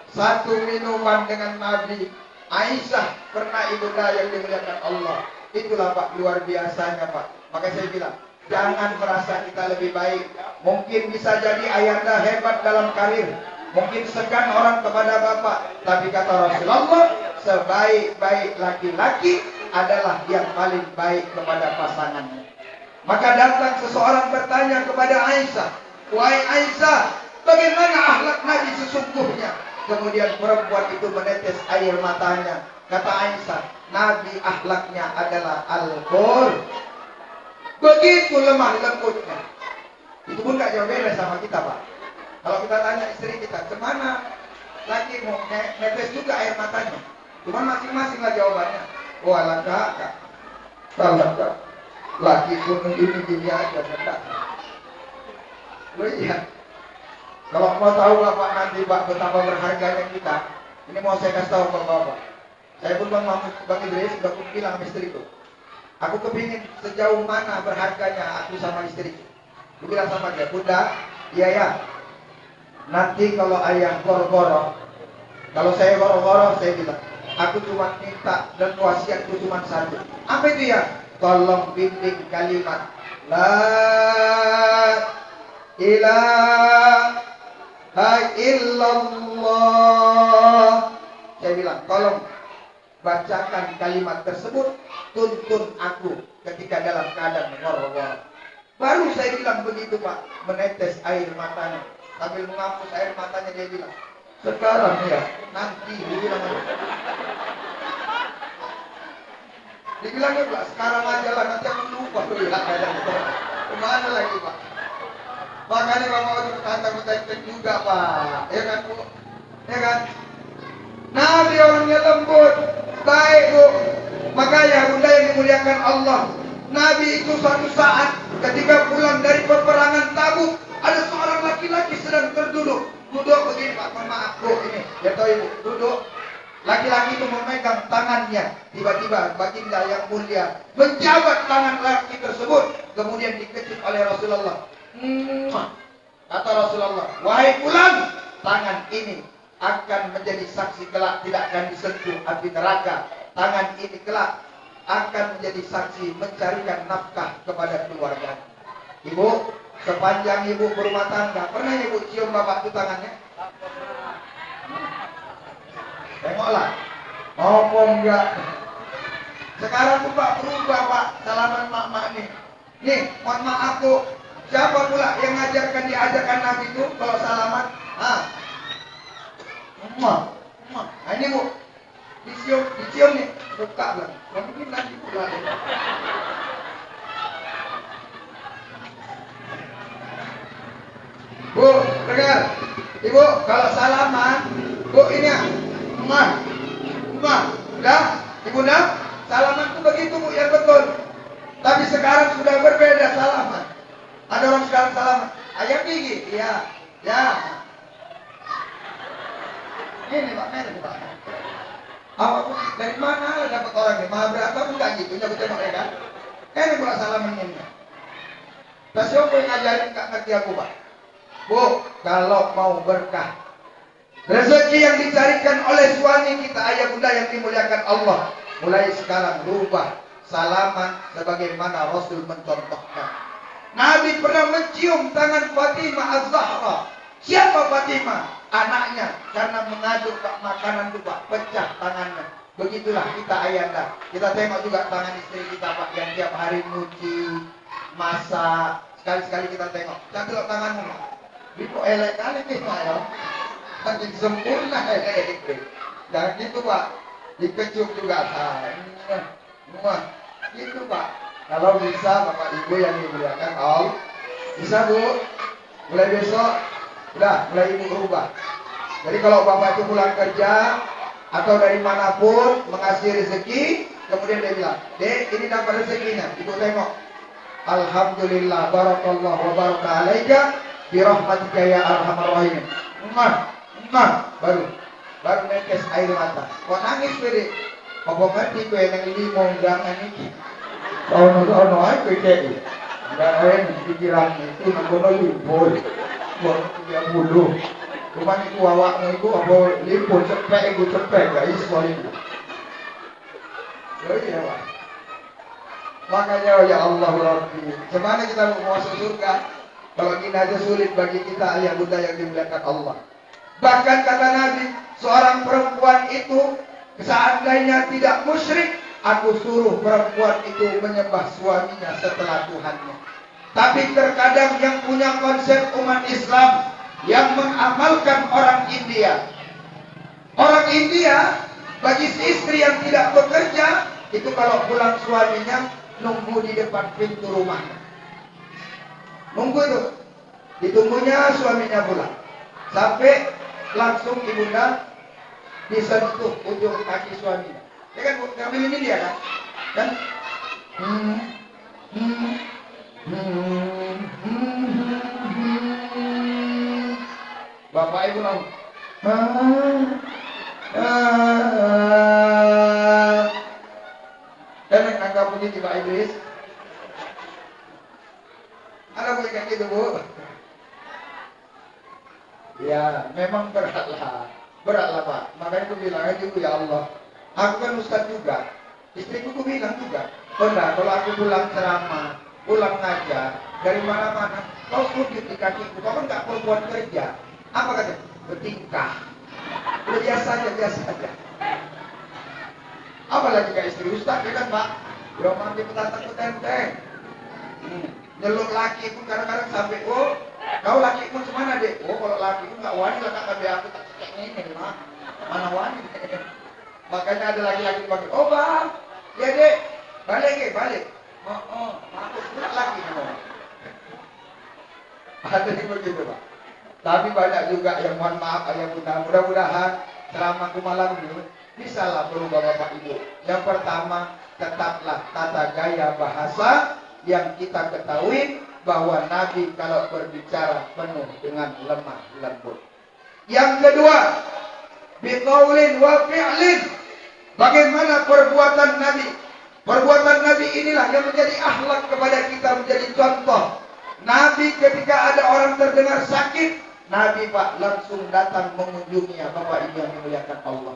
satu minuman dengan Nabi. Aisyah pernah ibunda yang dimuliakan Allah. Itulah Pak, luar biasanya Pak. Maka saya bilang, jangan merasa kita lebih baik. Mungkin bisa jadi ayanda hebat dalam karir. Mungkin segan orang kepada Bapak. Tapi kata Rasulullah, sebaik-baik laki-laki adalah yang paling baik kepada pasangannya. Maka datang seseorang bertanya kepada Aisyah, wahai Aisyah, bagaimana akhlak Nabi sesungguhnya? Kemudian perempuan itu menetes air matanya. Kata Aisyah, Nabi akhlaknya adalah alkohol. Begitu lemah lembutnya. Itu pun gak jauh beda sama kita Pak. Kalau kita tanya istri kita, kemana laki mau netes juga air matanya. Cuma masing-masing lah jawabannya. Wah kak, salah kak. Laki pun gini aja enggak. Loh iya. Kalau mau tahu Bapak nanti Pak betapa berharganya kita, ini mau saya kasih tahu ke Bapak. Saya pun Bang Idris sudah bilang sama istriku, aku kepingin sejauh mana berharganya aku sama istriku. Aku bilang sama dia, Bunda, iya ya. Nanti kalau ayah goro-goro, kalau saya goro-goro, saya bilang, aku cuma minta dan wasiatku cuma satu. Apa itu ya? Tolong bimbing kalimat La ilaha illallah. Saya bilang, tolong bacakan kalimat tersebut, tuntun aku ketika dalam keadaan goro-goro. Baru saya bilang begitu Pak, menetes air matanya. Sambil menghapus air matanya dia bilang, sekarang ya, nanti dia bilang, Dibilangnya pula, sekarang aja lah, nanti aku lupa. Kemana lagi Pak? Makanya Bapak Ibu tantang juga Pak. Ya kan Bu? Ya kan? Nabi orangnya lembut, baik Bu. Makanya Bunda yang dimuliakan Allah, Nabi itu suatu saat ketika pulang dari peperangan Tabuk, ada seorang laki-laki sedang terduduk. Duduk begini Pak, mohon maaf Bu, ini ya tahu Ibu, duduk. Laki-laki itu memegang tangannya. Tiba-tiba baginda yang mulia menjabat tangan laki tersebut, kemudian dikecup oleh Rasulullah. Kata Rasulullah, wahai fulan, tangan ini akan menjadi saksi kelak tidak akan disentuh api neraka. Tangan ini kelak akan menjadi saksi mencarikan nafkah kepada keluarga. Ibu, sepanjang ibu berumah tangga, pernah ibu cium bapak itu tangannya? Tengoklah, apa enggak? Sekarang Pak berubah Pak, salaman mak-mak nih. Nih, mohon maaf Bu, siapa pula yang diajarkan Nabi itu kalau salaman? Nah ini Bu, dicium nih, buka lah. Mungkin nanti pula. Bu, dengar. Ibu, kalau salaman, Bu ini ya. Udah, Ibunda, salaman itu begitu Bu, yang betul. Tapi sekarang sudah berbeda salaman. Ada orang sekarang salaman, ayam gigi, iya, ya. Ini Pak, ini Pak. Awak dari mana dapat orang ini? Maha berapa bukan gitu, nyebut tengok ya kan? Ini pula salaman ini. Tapi siapa yang ngajarin gak ngerti aku Pak? Bu, kalau mau berkah, rezeki yang dicarikan oleh suami kita, ayah bunda yang dimuliakan Allah, mulai sekarang rubah salaman sebagaimana Rasul mencontohkan. Nabi pernah mencium tangan Fatimah Az-Zahra. Siapa Fatimah? Anaknya, karena mengaduk makanan itu Pak, pecah tangannya. Begitulah kita ayanda. Kita tengok juga tangan istri kita Pak, yang tiap hari nyuci, masak. Sekali-sekali kita tengok. Cantik tanganmu Pak. Itu elek kali nih Pak ya. Makin sempurna itu. Jangan gitu Pak, dikecup juga semua gitu Pak. Kalau bisa Bapak Ibu yang dimuliakan Allah, bisa Bu, mulai besok udah mulai Ibu berubah. Jadi kalau Bapak itu pulang kerja atau dari manapun mengasih rezeki, kemudian dia bilang, Dek ini dapat rezekinya, Ibu tengok, Alhamdulillah, barakallah wa baraka alaika birahmatika ya arhamar rahimin. Baru netes air mata. Kok nangis pede? Apa ngerti kowe nang limo undangan iki? Sono ae kowe iki. Enggak ada pikiran itu nang kono limpul. Wong 30. Cuma iku awakmu iku apa limpul cepek iku cepek gak iso iku. Oh iya, Pak. Makanya ya Allah Rabbi, gimana kita mau masuk surga? Kalau ini aja sulit bagi kita ayah bunda yang dimuliakan Allah. Bahkan kata Nabi, seorang perempuan itu seandainya tidak musyrik, aku suruh perempuan itu menyembah suaminya setelah Tuhannya. Tapi terkadang yang punya konsep umat Islam yang mengamalkan orang India. Orang India bagi si istri yang tidak bekerja, itu kalau pulang suaminya nunggu di depan pintu rumahnya. Nunggu itu, ditunggunya suaminya pulang. Sampai langsung ibunda disentuh ujung kaki suaminya. Ya kan Bu, ngambil ini dia kan? Dan Bapak Ibu langsung dan menganggap begitu Pak Idris. Ada boleh kayak gitu Bu? Ya, memang beratlah Pak. Makanya aku bilang aja Bu, ya Allah, aku kan ustaz juga, istriku aku bilang juga, benar kalau aku pulang ceramah, pulang ngajar dari mana-mana, kau sujud di kakiku, kau kan nggak perempuan kerja. Apa kata? Bertingkah. Udah biasa aja. Apalagi kayak istri ustaz, ya kan Pak? Ya mandi petatang petenteng. Nyeluk laki pun kadang-kadang sampai, oh, kau laki pun semana Dek? Oh, kalau laki pun nggak wani lah kakak be aku tak cek ini, Mak. Mana wani? Makanya ada lagi-lagi panggil, oh Bang, ya Dek, Balik. Aku pula lagi. Ada yang begitu Pak. Tapi banyak juga yang mohon maaf ayah bunda. Mudah-mudahan ceramahku malam ini bisalah berubah Bapak Ibu. Yang pertama, tetaplah tata gaya bahasa yang kita ketahui bahwa Nabi kalau berbicara penuh dengan lemah lembut. Yang kedua, biqaulin wa fi'lin. Bagaimana perbuatan Nabi? Perbuatan Nabi inilah yang menjadi akhlak kepada kita, menjadi contoh. Nabi ketika ada orang terdengar sakit, Nabi Pak langsung datang mengunjunginya. Bapak Ibu yang dimuliakan Allah.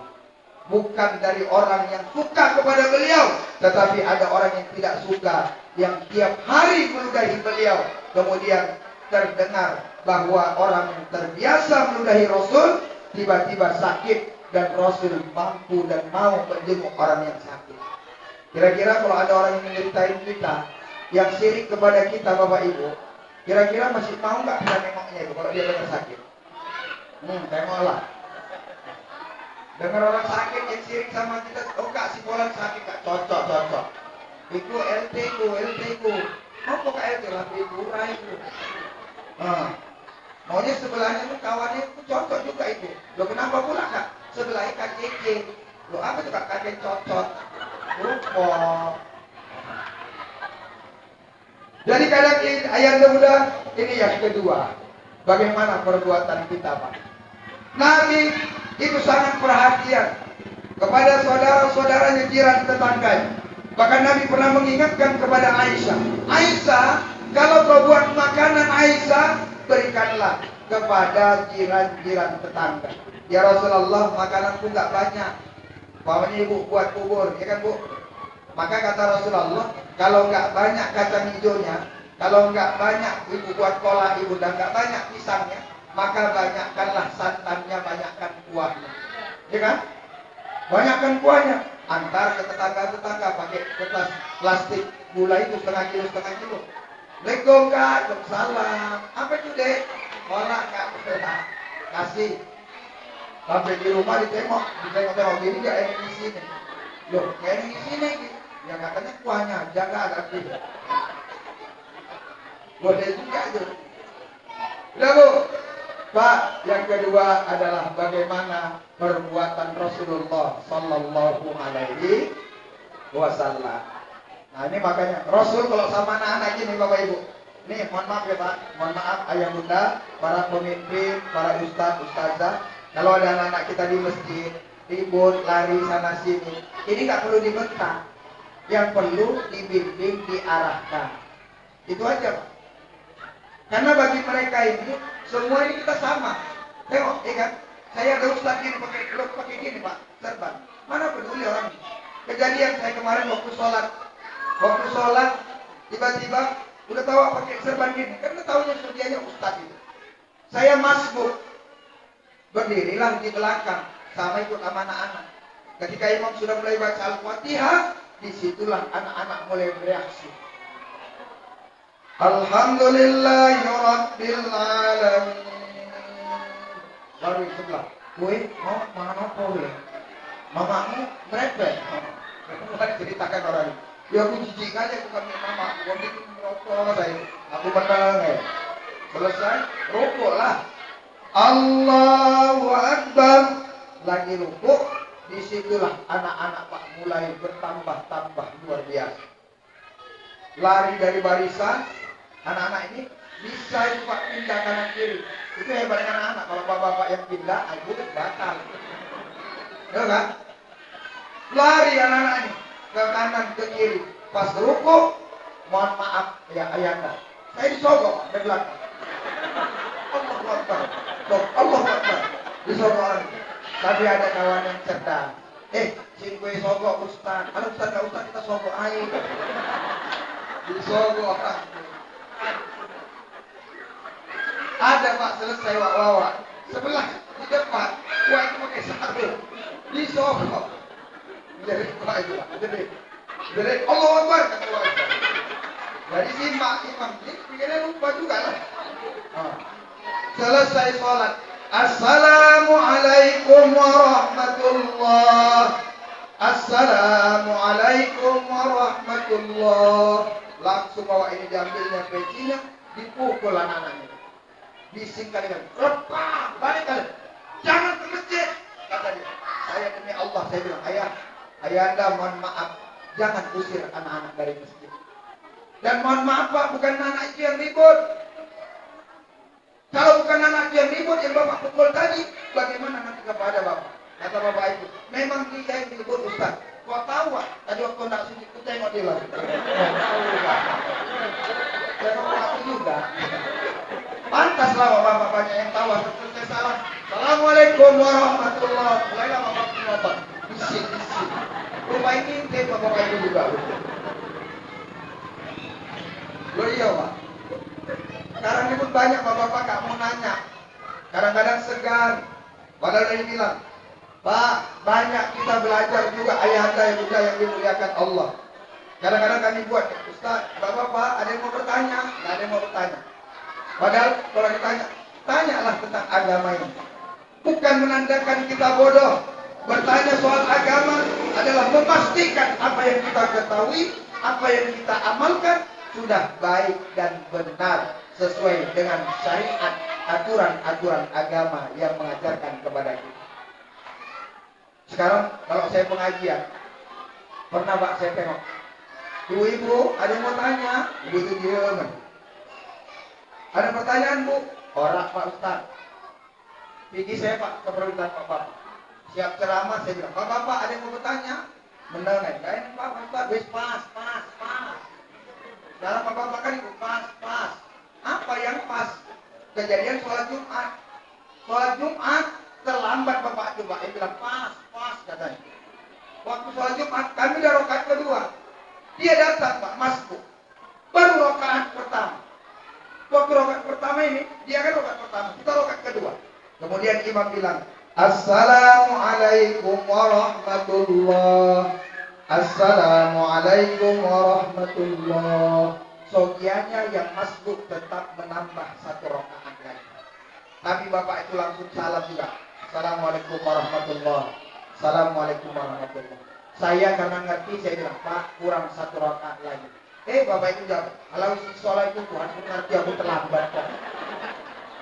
Bukan dari orang yang suka kepada beliau, tetapi ada orang yang tidak suka, yang tiap hari meludahi beliau. Kemudian terdengar bahwa orang yang terbiasa meludahi Rasul tiba-tiba sakit dan Rasul mampu dan mau menjenguk orang yang sakit. Kira-kira kalau ada orang yang menceritain kita yang syirik kepada kita Bapak Ibu, kira-kira masih mau nggak kita nengoknya itu kalau dia dengar sakit? Tengoklah. Dengar orang sakit yang syirik sama kita, oh kak si Polan sakit kak, cocok. Iku LT ku. Mau kok LT lah, ibu rai ku. Maunya sebelahnya itu kawannya itu cocok juga itu. Loh kenapa pula kak? Sebelahnya kak Cece. Loh apa tuh kak kakek cocok? Lupa. Jadi kadang ayat muda ini yang kedua. Bagaimana perbuatan kita Pak? Nabi itu sangat perhatian kepada saudara-saudaranya jiran tetangganya. Bahkan Nabi pernah mengingatkan kepada Aisyah. Aisyah, kalau kau buat makanan Aisyah, berikanlah kepada jiran-jiran tetangga. Ya Rasulullah, makananku nggak banyak. Pokoknya ibu buat bubur, ya kan Bu? Maka kata Rasulullah, kalau nggak banyak kacang hijaunya, kalau nggak banyak ibu buat kolak ibu dan nggak banyak pisangnya, maka banyakkanlah santannya, banyakkan kuahnya, ya kan? Banyakkan kuahnya. Antar ke tetangga-tetangga pakai kertas plastik gula itu setengah kilo. Assalamualaikum kak, salam. Apa itu dek? Kolak kak, kasih. Sampai di rumah ditengok gini gak yang di sini. Loh, yang di sini ya katanya kuahnya jaga agak gede. Boleh juga itu. Udah Bu. Pak, yang kedua adalah bagaimana perbuatan Rasulullah Sallallahu Alaihi Wasallam. Nah ini makanya Rasul kalau sama anak-anak gini Bapak Ibu. Nih mohon maaf ya Pak, mohon maaf ayah bunda, para pemimpin, para ustazah. Kalau ada anak-anak kita di masjid, ribut, lari sana sini, ini nggak perlu dibentak. Yang perlu dibimbing, diarahkan. Itu aja Pak. Karena bagi mereka ini, semua ini kita sama. Tengok, ya kan? Saya ada ustaz gini pakai gini Pak, serban. Mana peduli orang ini? Kejadian saya kemarin waktu sholat, tiba-tiba udah tahu pakai serban gini. Karena tahunya sedianya ustaz itu. Saya masbuk. Berdirilah di belakang sama ikut sama anak-anak. Ketika imam sudah mulai baca Al-Fatihah, disitulah anak-anak mulai bereaksi. Alhamdulillahirabbil alamin. Baru sebelah. Gue mau mana boleh. Mamamu merepet. Bukan ceritakan orang ini. Ya aku jijik aja bukan mama. Gue bikin merokok saya. Aku menang ya. Selesai, rokok lah. Allahu Akbar. Lagi rukuk, disitulah anak-anak Pak mulai bertambah-tambah luar biasa. Lari dari barisan, anak-anak ini bisa itu Pak pindah kanan kiri. Itu hebatnya anak-anak. Kalau bapak-bapak yang pindah, aku batal. Ya kan? Lari anak-anak ini ke kanan ke kiri. Pas rukuk, mohon maaf ya ayahanda, saya disogok dari belakang. Allahu Akbar. Allahu Akbar. Disogok orang. Tapi ada kawan yang cerdas. Sing gue sogok Ustaz. Kalau Ustaz gak Ustaz kita sogok air. Disogok orang. Ada Pak selesai wak-wak. Sebelah di depan, wah itu pakai sarung. Disogok. Jadi Pak itu Pak. Jadi Allahu Akbar kata Pak. Dari si imam ini pikirnya lupa juga lah. Selesai sholat. Assalamualaikum warahmatullah. Assalamualaikum warahmatullah. warahmatullah. Langsung bawa ini diambilnya pecinya, dipukul anak-anaknya. Bising kalian, lepas, balik kalian. Jangan ke masjid, kata dia. Saya demi Allah, saya bilang, ayah anda mohon maaf, jangan usir anak-anak dari masjid. Dan mohon maaf Pak, bukan anak itu yang ribut. Kalau bukan anak itu yang ribut, yang Bapak pukul tadi, bagaimana nanti kepada Bapak? Kata Bapak itu, memang dia yang ribut Ustaz. Kau tahu Pak, tadi waktu nak sujud, ku tengok dia lagi. Tengok aku juga. Pantaslah Bapak banyak yang tahu, selesai salam. Assalamualaikum warahmatullahi wabarakatuh. Mulailah Bapak penonton. Bisik. Rumah ini tema Bapak itu juga. Loh iya Pak. Sekarang ini pun banyak Bapak-Bapak gak mau nanya. Kadang-kadang segan. Padahal dia bilang, Pak, banyak kita belajar juga ayahanda yang juga yang dimuliakan Allah. Kadang-kadang kami buat, Ustaz, Bapak-Bapak ada yang mau bertanya? Gak ada yang mau bertanya. Padahal kalau ditanya, tanyalah tentang agama ini. Bukan menandakan kita bodoh. Bertanya soal agama adalah memastikan apa yang kita ketahui, apa yang kita amalkan, sudah baik dan benar sesuai dengan syariat, aturan-aturan agama yang mengajarkan kepada kita. Sekarang kalau saya pengajian, pernah Pak saya tengok, ibu-ibu ada yang mau tanya, ibu itu diam. Ada pertanyaan Bu? Orang Pak Ustaz. Pergi saya Pak ke permintaan Pak Bapak. Siap ceramah saya bilang, Pak Bapak ada yang mau bertanya? Mendengar, kain Pak Ustaz, wis pas. Dalam Pak Bapak kan itu pas. Apa yang pas? Kejadian sholat Jumat. Sholat Jumat terlambat Bapak coba. Dia bilang pas katanya. Waktu sholat Jumat kami udah rakaat kedua. Dia datang Pak masuk. Baru rakaat pertama. Waktu rakaat pertama ini dia kan rakaat pertama, kita rakaat kedua. Kemudian imam bilang, Assalamualaikum warahmatullah. Assalamualaikum warahmatullah. Sogiannya yang masbuk tetap menambah satu rakaat lagi. Tapi Bapak itu langsung salam juga. Assalamualaikum warahmatullah. Assalamualaikum warahmatullah. Saya karena ngerti saya bilang, Pak kurang satu rakaat lagi. Bapak itu jawab, kalau sholat itu Tuhan ngerti aku terlambat kok.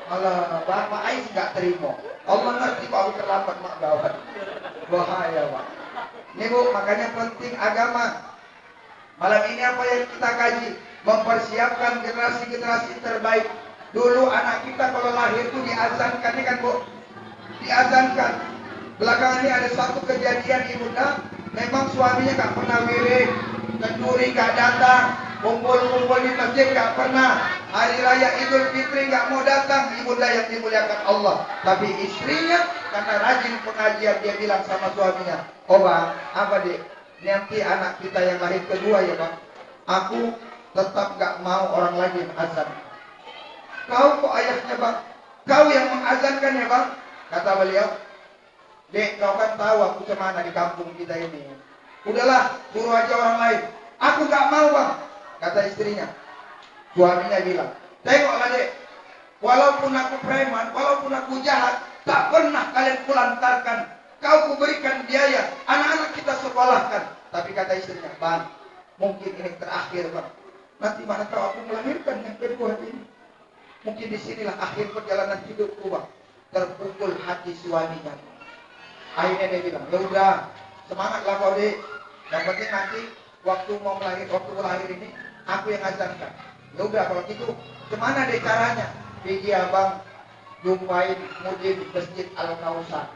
Alah, Bapak Ais nggak terima. Allah ngerti kok aku terlambat mak gawat. Bahaya Pak. Ini Bu, makanya penting agama. Malam ini apa yang kita kaji? Mempersiapkan generasi-generasi terbaik. Dulu anak kita kalau lahir itu diazankan, ini kan Bu? Diazankan. Belakangan ini ada satu kejadian ibunda, memang suaminya gak pernah wirid, kenduri gak datang, kumpul-kumpul di masjid gak pernah, hari raya Idul Fitri gak mau datang, ibunda yang dimuliakan Allah. Tapi istrinya karena rajin pengajian dia bilang sama suaminya, oh Bang, apa Dik? Nanti anak kita yang lahir kedua ya Bang, aku tetap gak mau orang lain azan. Kau kok ayahnya Bang? Kau yang mengazankan ya Bang? Kata beliau, Dek, kau kan tahu aku cemana di kampung kita ini. Udahlah, suruh aja orang lain. Aku gak mau Bang, kata istrinya. Suaminya bilang, tengoklah Dek, walaupun aku preman, walaupun aku jahat, tak pernah kalian kulantarkan. Kau kuberikan biaya, anak-anak kita sekolahkan. Tapi kata istrinya, Bang, mungkin ini terakhir Bang. Nanti mana tahu aku melahirkan yang kedua ini. Mungkin disinilah akhir perjalanan hidupku Bang. Terpukul hati suaminya. Akhirnya dia bilang, ya udah, semangatlah kau Dek. Yang penting nanti waktu melahir ini, aku yang azankan. Ya udah kalau gitu, gimana deh caranya? Pergi abang jumpain mudin Masjid Al-Kausar.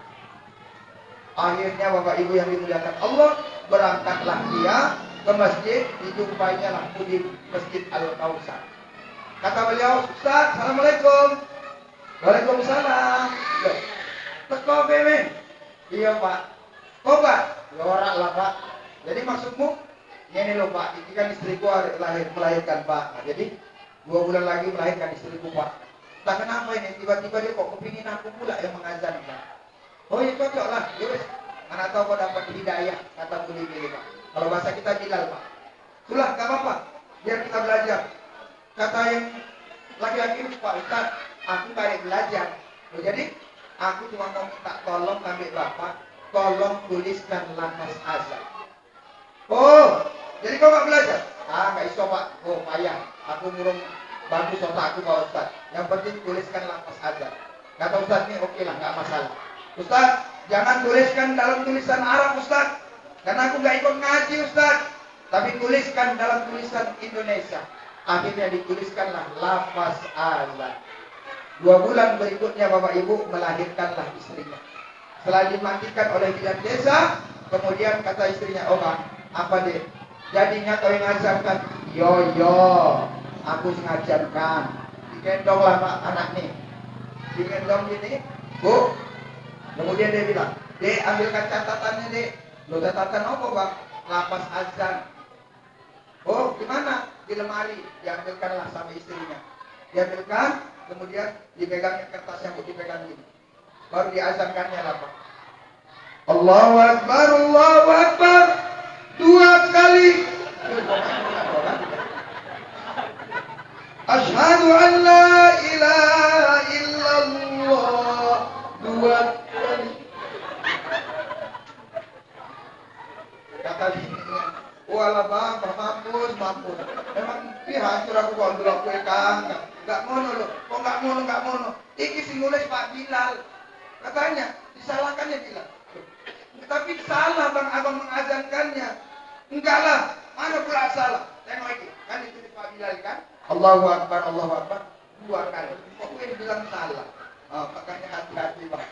Akhirnya Bapak Ibu yang dimuliakan Allah, berangkatlah dia ke masjid, dijumpainya lah mudin Masjid Al-Kausar. Kata beliau, Ustaz, Assalamualaikum. Waalaikumsalam. Loh, teko beme. Iya Pak. Kok Pak? Ya orang lah Pak. Jadi maksudmu? Ini loh Pak, ini kan istriku melahirkan Pak. Nah, jadi 2 bulan lagi melahirkan istriku Pak. Tak kenapa ini, tiba-tiba dia kok kepingin aku pula yang mengazan Pak. Oh ya cocok lah, yowes. Mana tahu kau dapat hidayah, kata beli Pak. Kalau bahasa kita Bilal Pak. Sulah, gak apa-apa, biar kita belajar. Kata yang laki-laki Pak Ustaz, aku gak ada belajar. Loh, jadi aku cuma mau minta tolong ambil Bapak, tolong tuliskan lafaz azan. Oh, Jadi kau nggak belajar? Nggak iso Pak. Oh payah. Aku murung bagus otakku Pak Ustaz. Yang penting tuliskan lafaz azan. Kata Ustaz ini oke lah, nggak masalah. Ustaz, jangan tuliskan dalam tulisan Arab Ustaz. Karena aku nggak ikut ngaji Ustaz. Tapi tuliskan dalam tulisan Indonesia. Akhirnya dituliskanlah lafaz azan. 2 bulan berikutnya Bapak Ibu melahirkanlah istrinya. Setelah dimandikan oleh bidan desa, kemudian kata istrinya, oh Pak, apa deh? Jadinya kau yang ngajarkan? Yo, aku ngajarkan. Digendonglah Pak anak nih. Digendong gini, Bu. Kemudian dia bilang, Dek, ambilkan catatannya Dek. Lo catatan apa Bang? Lafaz azan. Oh, gimana? Di lemari. Diambilkanlah sama istrinya. Diambilkan, kemudian dipegangnya kertas yang dipegang ini. Baru diazankannya lah Pak. Allahu Akbar, Allahu Akbar. 2 kali. Asyhadu an la ilaha illallah. 2 kali. Kata bininya, walah Bang, mampus. Emang hancur aku kalau dulu aku Gak ngono loh. Kok gak ngono? Iki sing nulis Pak Bilal. Katanya, disalahkannya Bilal. Tapi salah Bang Abang mengazankannya. Enggak lah, mana pula salah. Tengok iki, kan itu Pak Bilal kan? Allahu Akbar, 2 kali. Kok gue bilang salah? Makanya hati-hati Pak.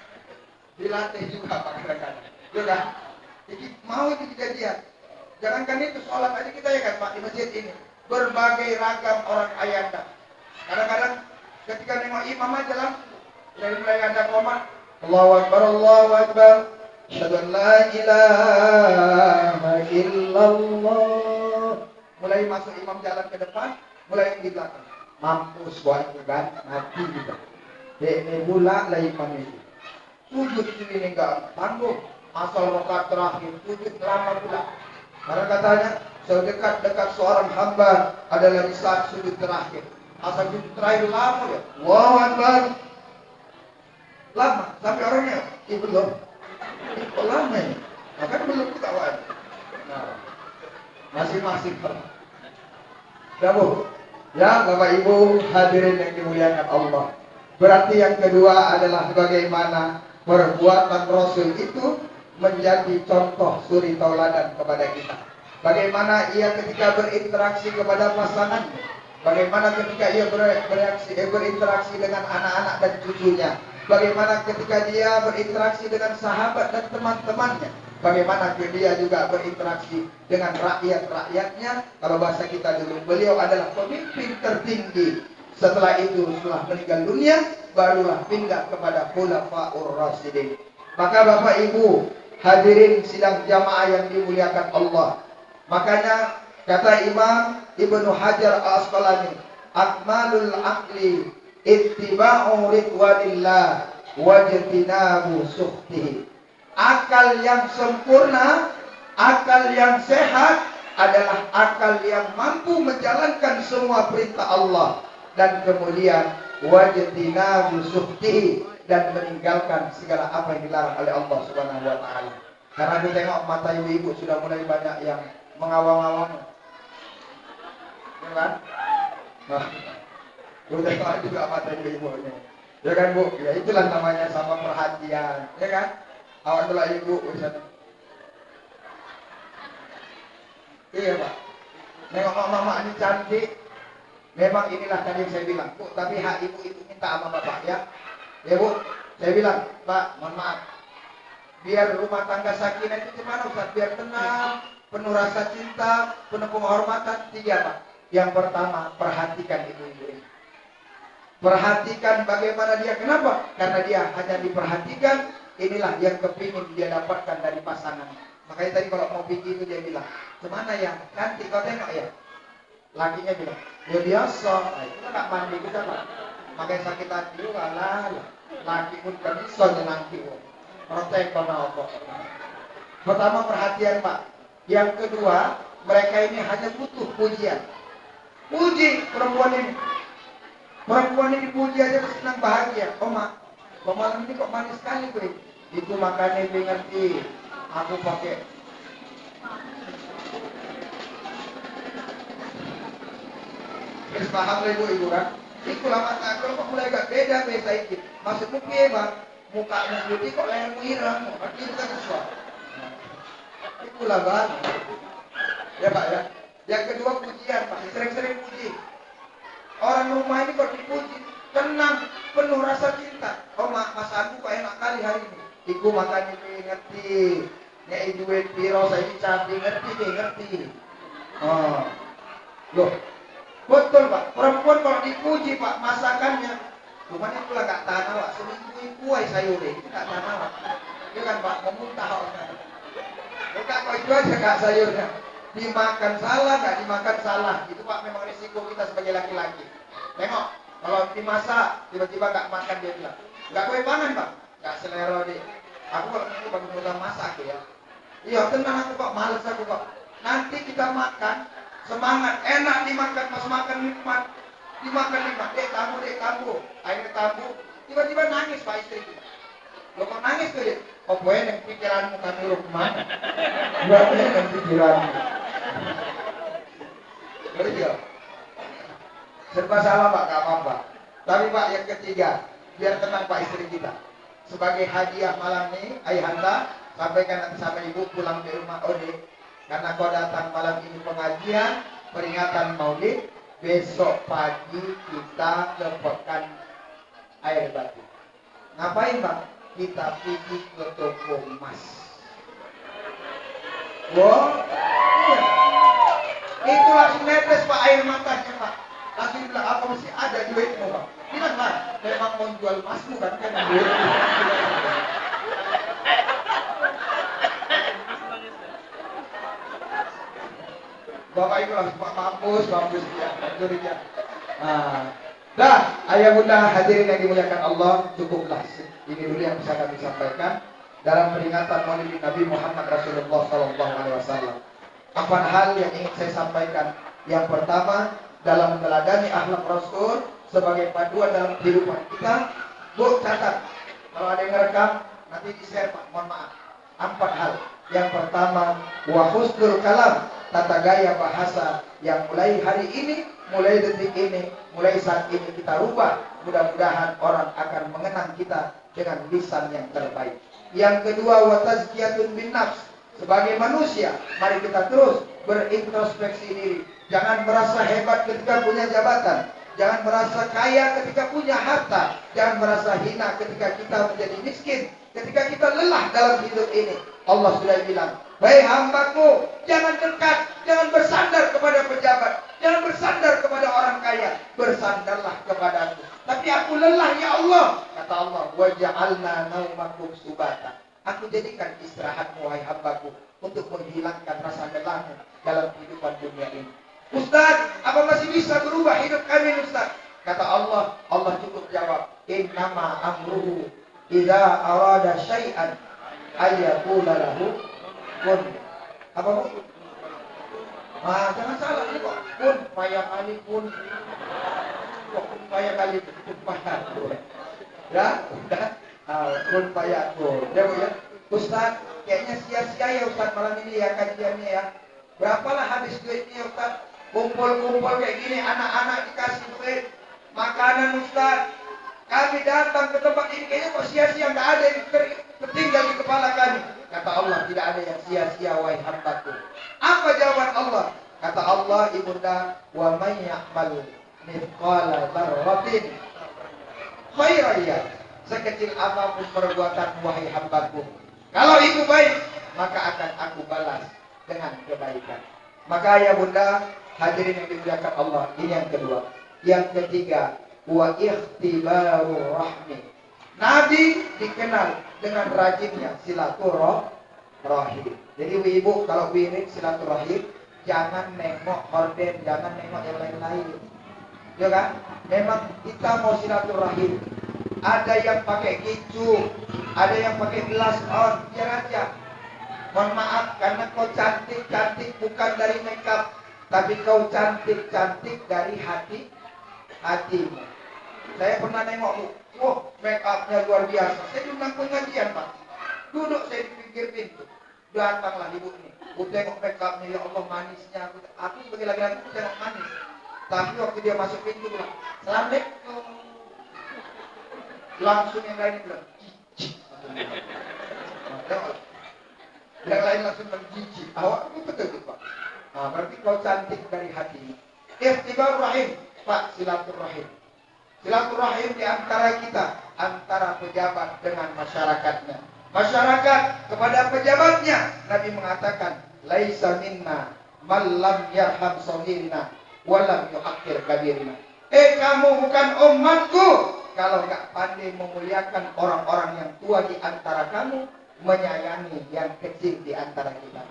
Dilatih juga Pak kadang-kadang. Ya kan? Jadi mau itu kejadian. Jangankan itu, sholat aja kita ya kan Pak di masjid ini. Berbagai ragam orang ayanda. Kadang-kadang ketika nengok imam aja lah, dari mulai ada komat, Allahu Akbar, Allahu Akbar, asyhadu an la ilaha illallah. Mulai masuk imam jalan ke depan, mulai yang di belakang. Mampus buat itu kan, mati kita. Ini pula lah imam itu. Sujud ini enggak tanggung. Asal rakaat terakhir sujud lama pula. Karena katanya sedekat-dekat seorang hamba adalah di saat sujud terakhir. Asal sujud terakhir lama ya. Allahu Akbar. Lama sampai orangnya belum. Kok lama ini? Maka belum ketahuan. Nah, masing-masing. Ya Bu. Ya Bapak Ibu hadirin yang dimuliakan Allah. Berarti yang kedua adalah bagaimana perbuatan Rasul itu menjadi contoh suri tauladan kepada kita. Bagaimana ia ketika berinteraksi kepada pasangannya, bagaimana ketika ia berinteraksi dengan anak-anak dan cucunya, bagaimana ketika dia berinteraksi dengan sahabat dan teman-temannya, bagaimana dia juga berinteraksi dengan rakyat-rakyatnya. Kalau bahasa kita dulu, beliau adalah pemimpin tertinggi. Setelah itu, setelah meninggal dunia, barulah pindah kepada Khulafaur Rasyidin. Maka Bapak Ibu hadirin sidang jamaah yang dimuliakan Allah. Makanya kata Imam Ibnu Hajar Al-Asqalani, akmalul aqli ittiba'u ridwanillah wajtinabu sukhtihi. Akal yang sempurna, akal yang sehat adalah akal yang mampu menjalankan semua perintah Allah dan kemudian wajtinabu sukhtihi, dan meninggalkan segala apa yang dilarang oleh Allah Subhanahu wa taala. Karena kita tengok mata ibu-ibu sudah mulai banyak yang mengawang-awang. Ya kan? Nah, kita tengok juga mata ibu-ibu ini. Ya kan Bu? Ya itulah namanya sama perhatian. Ya kan? Awak itulah ibu misalnya. Iya Pak. Nengok mama ini cantik. Memang inilah tadi yang saya bilang. Bu, tapi hak ibu itu minta sama Bapak ya. Ya Bu, saya bilang, Pak, mohon maaf. Biar rumah tangga sakinah itu gimana Ustaz? Biar tenang, penuh rasa cinta, penuh penghormatan. 3 Pak. Yang pertama, perhatikan ibu-ibu ini. Perhatikan bagaimana dia. Kenapa? Karena dia hanya diperhatikan. Inilah yang kepingin dia dapatkan dari pasangan. Makanya tadi kalau mau pergi itu dia bilang, kemana ya? Nanti kau tengok ya. Lakinya bilang, ya biasa. Nah, itu kan gak mandi kita Pak. Makanya sakit hati, walah. Laki pun kan bisa nanti. Protek kena apa. Pertama perhatian Pak. Yang kedua, mereka ini hanya butuh pujian. Puji perempuan ini. Perempuan ini puji aja senang bahagia. Oh mak, malam ini kok manis sekali gue. Itu makanya gue ngerti. Aku pakai Terus paham lah ibu-ibu kan? Itulah mata kalau kok mulai agak beda biasa ini. Maksudmu piye bang? Mukamu putih kok lehermu irang? Berarti itu kan sesuatu. Itulah bang. Ya pak ya. Yang kedua pujian pak. Sering-sering puji. Orang rumah ini kok dipuji, tenang, penuh rasa cinta. Oh mas aku kok enak kali hari ini. Iku makan ini ngerti. Nek duit piro saya cantik ngerti deh ngerti. Oh. Loh. Betul pak, perempuan kalau dipuji pak masakannya, cuman itulah gak tahan awak. Seminggu ibu sayur itu gak tahan awak. Itu kan pak memuntah awak. Bukan kok itu aja gak sayurnya. Dimakan salah, gak dimakan salah. Itu pak memang risiko kita sebagai laki-laki. Tengok, kalau dimasak tiba-tiba gak makan dia bilang, gak kue pangan pak, gak selera deh. Aku kalau itu bagus mudah masak ya. Iya tenang aku kok, males aku kok. Nanti kita makan. Semangat, enak dimakan, pas makan nikmat. Dimakan nikmat, dek tamu. Akhirnya tamu, tiba-tiba nangis pak istri kita. Lo kok nangis tuh dia? Oh boleh yang pikiranmu kan dulu kemana? Berapa yang pikiranmu? Betul. Serba salah pak, gak apa-apa. Tapi pak yang ketiga, biar tenang pak istri kita. Sebagai hadiah malam ini, ayahanda, sampaikan nanti sama ibu pulang ke rumah Ode. Karena kau datang malam ini pengajian, peringatan maulid, besok pagi kita ke Pekan Air Batu. Ngapain bang? Kita pergi ke toko emas. Wow, iya. Itu langsung netes pak air matanya pak. Langsung bilang apa mesti ada duitmu bang. Bilang bang, memang mau jual emasmu kan duit. Bapak Ibu langsung Pak mampus ya, ya. Dah, ayah bunda hadirin yang dimuliakan Allah, cukuplah. Ini dulu yang bisa kami sampaikan dalam peringatan Maulid Nabi Muhammad Rasulullah SAW. Apa hal yang ingin saya sampaikan? Yang pertama, dalam meneladani akhlak Rasul sebagai panduan dalam kehidupan kita. Bu, catat. Kalau ada yang ngerekam, nanti di-share Pak, mohon maaf. 4 hal. Yang pertama, wa husnul kalam, tata gaya bahasa yang mulai hari ini, mulai detik ini, mulai saat ini kita rubah. Mudah-mudahan orang akan mengenang kita dengan lisan yang terbaik. Yang kedua, wa tazkiyatun bin nafs. Sebagai manusia, mari kita terus berintrospeksi diri. Jangan merasa hebat ketika punya jabatan. Jangan merasa kaya ketika punya harta. Jangan merasa hina ketika kita menjadi miskin. Ketika kita lelah dalam hidup ini. Allah sudah bilang, "Hai hambaku, jangan dekat, jangan bersandar kepada pejabat, jangan bersandar kepada orang kaya, bersandarlah kepadaku." Tapi aku lelah ya Allah. Kata Allah, "Wa ja'alna naumakum subata." Aku jadikan istirahatmu wahai hambaku untuk menghilangkan rasa lelahmu dalam kehidupan dunia ini. Ustaz, apa masih bisa berubah hidup kami Ustaz? Kata Allah, Allah cukup jawab, "Innama amruhu idza arada syai'an ayyaqula lahu kun." Apa bu? Jangan salah ini kok. Kun, payah kali kun. Kok payah kali kun payah kun. Ya, udah. Kun payah kun. Ya bu ya. Ustaz, kayaknya sia-sia ya Ustaz malam ini ya kajiannya ya. Berapalah habis duitnya Ustaz? Kumpul-kumpul kayak gini, anak-anak dikasih duit makanan Ustaz. Kami datang ke tempat ini kayaknya kok sia-sia, nggak ada yang tertinggal di kepala kami. Kata Allah, tidak ada yang sia-sia wahai hambaku. Apa jawaban Allah? Kata Allah, ibunda, wa may ya'mal mithqala dzarratin khairan yarah. Sekecil apapun perbuatan wahai hambaku, kalau itu baik, maka akan aku balas dengan kebaikan. Maka ya bunda, hadirin yang dimuliakan Allah, ini yang kedua. Yang ketiga, wa ikhtibaru rahmi. Nabi dikenal dengan rajinnya silaturahim. Jadi ibu kalau wirid silaturahim, jangan nengok horden, jangan nengok yang lain-lain. Ya kan? Memang kita mau silaturahim. Ada yang pakai kicu, ada yang pakai gelas on, biar aja. Mohon maaf karena kau cantik bukan dari makeup, tapi kau cantik dari hatimu. Saya pernah nengok, wah make upnya luar biasa. Saya diundang pengajian Pak. Duduk saya di pinggir pintu. Datanglah ibu ini. Aku tengok make upnya, ya Allah manisnya. Aku sebagai laki-laki tengok manis. Tapi waktu dia masuk pintu bilang, Assalamualaikum. Langsung yang lain bilang, jijik. Yang lain langsung bilang, jijik. Awak itu betul gitu Pak. Nah, berarti kau cantik dari hati. Ikhtibar rahim, Pak, silaturahim. Silaturahim di antara kita, antara pejabat dengan masyarakatnya. Masyarakat kepada pejabatnya. Nabi mengatakan, laisa minna man lam yarham saghirina wa lam yuhaqqir kabirina. Kamu bukan umatku kalau enggak pandai memuliakan orang-orang yang tua di antara kamu, menyayangi yang kecil di antara kita.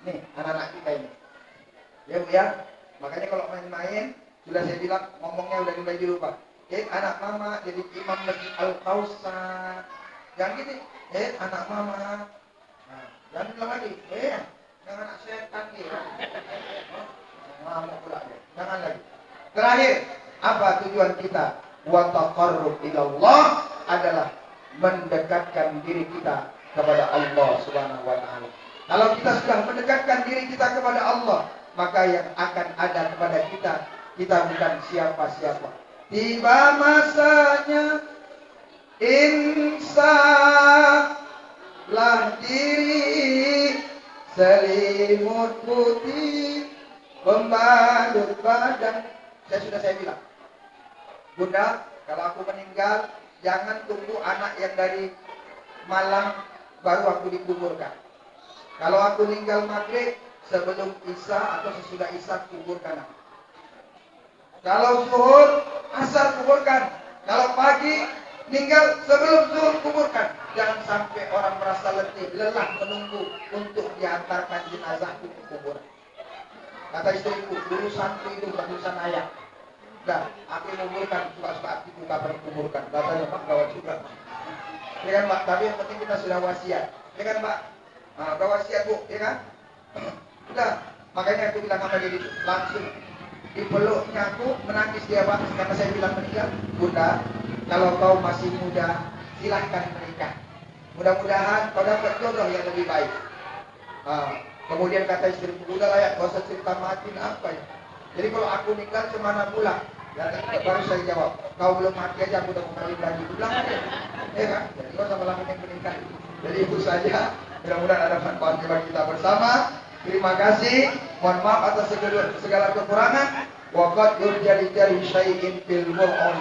Nih, anak-anak kita ini. Ya Bu ya. Makanya kalau main-main, sudah saya bilang ngomongnya udah dimulai dulu Pak. Anak mama jadi imam masjid Al-Kausar. Jangan gitu. Anak mama. Nah, jangan bilang lagi. Jangan anak setan gitu. Ngamuk pula deh. Jangan lagi. Terakhir, apa tujuan kita? Wa taqarrub ilallah adalah mendekatkan diri kita kepada Allah Subhanahu wa taala. Kalau kita sudah mendekatkan diri kita kepada Allah, maka yang akan ada kepada kita bukan siapa-siapa. Tiba masanya insaflah diri, selimut putih membalut badan. Saya bilang, Bunda, kalau aku meninggal, jangan tunggu anak yang dari Malang baru aku dikuburkan. Kalau aku meninggal maghrib, sebelum Isya atau sesudah Isya kuburkan aku. Kalau zuhur, asar kuburkan. Kalau pagi, meninggal sebelum zuhur kuburkan. Jangan sampai orang merasa letih, lelah menunggu untuk diantarkan jenazahku ke kuburan. Kata istriku, dulu santri itu berurusan ayah. Nah, aku kuburkan, suka-suka aku kuburkan. Katanya Pak, gawat juga. Ya kan Pak, tapi yang penting kita sudah wasiat. Ya kan Pak, udah wasiat Bu, ya kan? Udah, makanya aku bilang apa jadi langsung dipeluknya aku menangis dia Pak, karena saya bilang meninggal. Bunda, kalau kau masih muda, silahkan menikah. Mudah-mudahan kau dapat jodoh yang lebih baik. Kemudian kata istri, udah lah ya, kau usah cerita mati apa ya. Jadi kalau aku meninggal semana pulang. Dan baru saya jawab, kau belum mati aja aku udah mau kawin lagi. Bilang aja, ya kan? Jadi kau sama laki yang menikah. Jadi itu saja. Mudah-mudahan ada manfaatnya bagi kita bersama. Terima kasih. Mohon maaf atas segala kekurangan. Waqad yurjali syai'in fil mur'un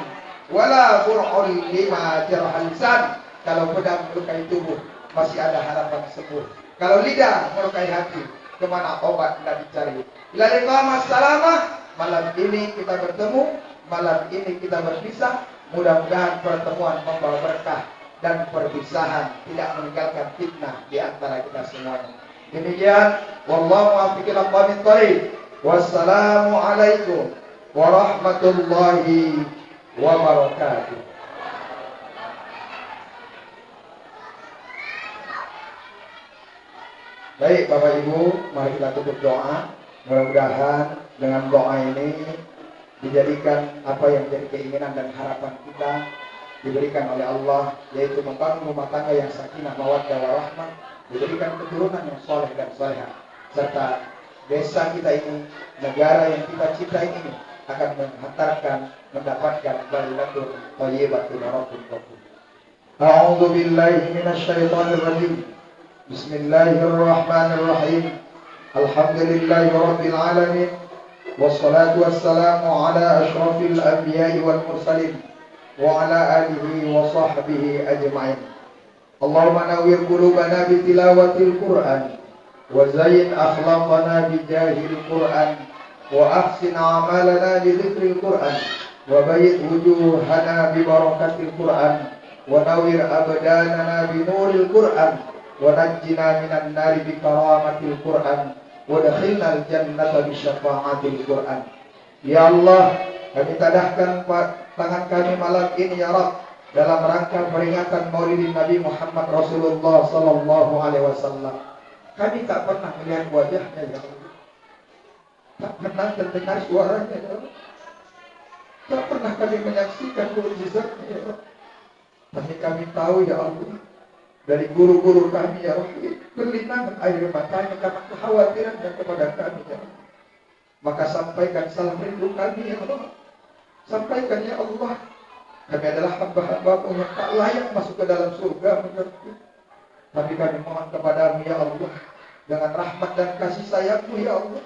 wala bur'un lima jarhal lisan. Kalau pedang melukai tubuh, masih ada harapan sembuh. Kalau lidah melukai hati, kemana obat tidak dicari. Bila liqa salamah, malam ini kita bertemu, malam ini kita berpisah. Mudah-mudahan pertemuan membawa berkah dan perpisahan tidak meninggalkan fitnah di antara kita semuanya. Demikian, wallahu muwaffiq ila aqwamit thoriq. Wassalamu alaikum warahmatullahi wabarakatuh. Baik Bapak Ibu, mari kita tutup doa. Mudah-mudahan dengan doa ini dijadikan apa yang menjadi keinginan dan harapan kita diberikan oleh Allah, yaitu membangun rumah tangga yang sakinah mawaddah warahmah, diberikan keturunan yang soleh dan salehah, serta desa kita ini, negara yang kita cintai ini akan mendapatkan baladur thayyibatun rabbul ghafur. A'udzu billahi minasyaitonir rajim. Bismillahirrahmanirrahim. Alhamdulillahi rabbil alamin. Wassalatu wassalamu ala asyrafil anbiya'i wal mursalin wa ala alihi wa sahbihi ajma'in. Allahumma nawwir qulubana bi tilawatil Qur'an wa zayyin akhlaqana bi jahil Qur'an wa ahsin a'malana bi dzikril Qur'an wa bayyid wujuhana bi barakatil Qur'an wa nawwir abdanana bi nuril Qur'an wa najjina minan nari bi karamatil Qur'an wa dakhilnal jannata bi syafa'atil Qur'an. Ya Allah, kami tadahkan tangan kami malam ini ya Rabb dalam rangka peringatan Maulid Nabi Muhammad Rasulullah sallallahu alaihi wasallam. Kami tak pernah melihat wajahnya ya Allah. Tak pernah terdengar suaranya ya Allah. Tak pernah kami menyaksikan mukjizatnya ya Allah. Tapi kami tahu ya Allah, dari guru-guru kami ya Allah, berlinangan air matanya karena kekhawatiran dan kepada kami ya Allah. Maka sampaikan salam rindu kami ya Allah. Sampaikan ya Allah, kami adalah hamba-hamba-Mu yang tak layak masuk ke dalam surga mengerti. Tapi kami mohon kepadamu ya Allah, dengan rahmat dan kasih sayang-Mu ya Allah,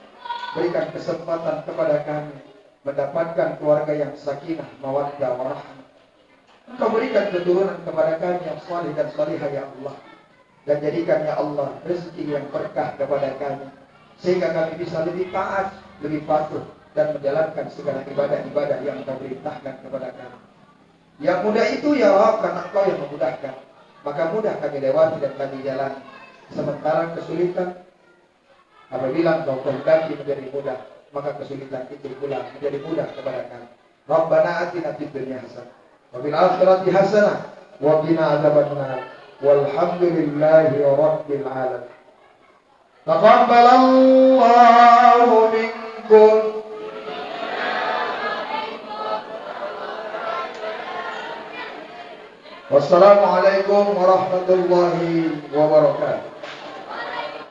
berikan kesempatan kepada kami mendapatkan keluarga yang sakinah, mawaddah, warahmah. Engkau berikan keturunan kepada kami yang saleh dan salihah ya Allah. Dan jadikan ya Allah rezeki yang berkah kepada kami, sehingga kami bisa lebih taat, lebih patuh, dan menjalankan segala ibadah-ibadah yang Engkau perintahkan kepada kami. Yang mudah itu ya Allah, karena Engkau yang memudahkan. Maka mudah kami lewati dan kami jalani. Sementara kesulitan, apabila Engkau kehendaki menjadi mudah, maka kesulitan itu pula menjadi mudah kepada kami. Rabbana atina fid dunya hasanah wa fil akhirati hasanah wa qina adzabannar. Walhamdulillahi rabbil alamin. Taqabbalallahu minkum. Wassalamualaikum warahmatullahi wabarakatuh.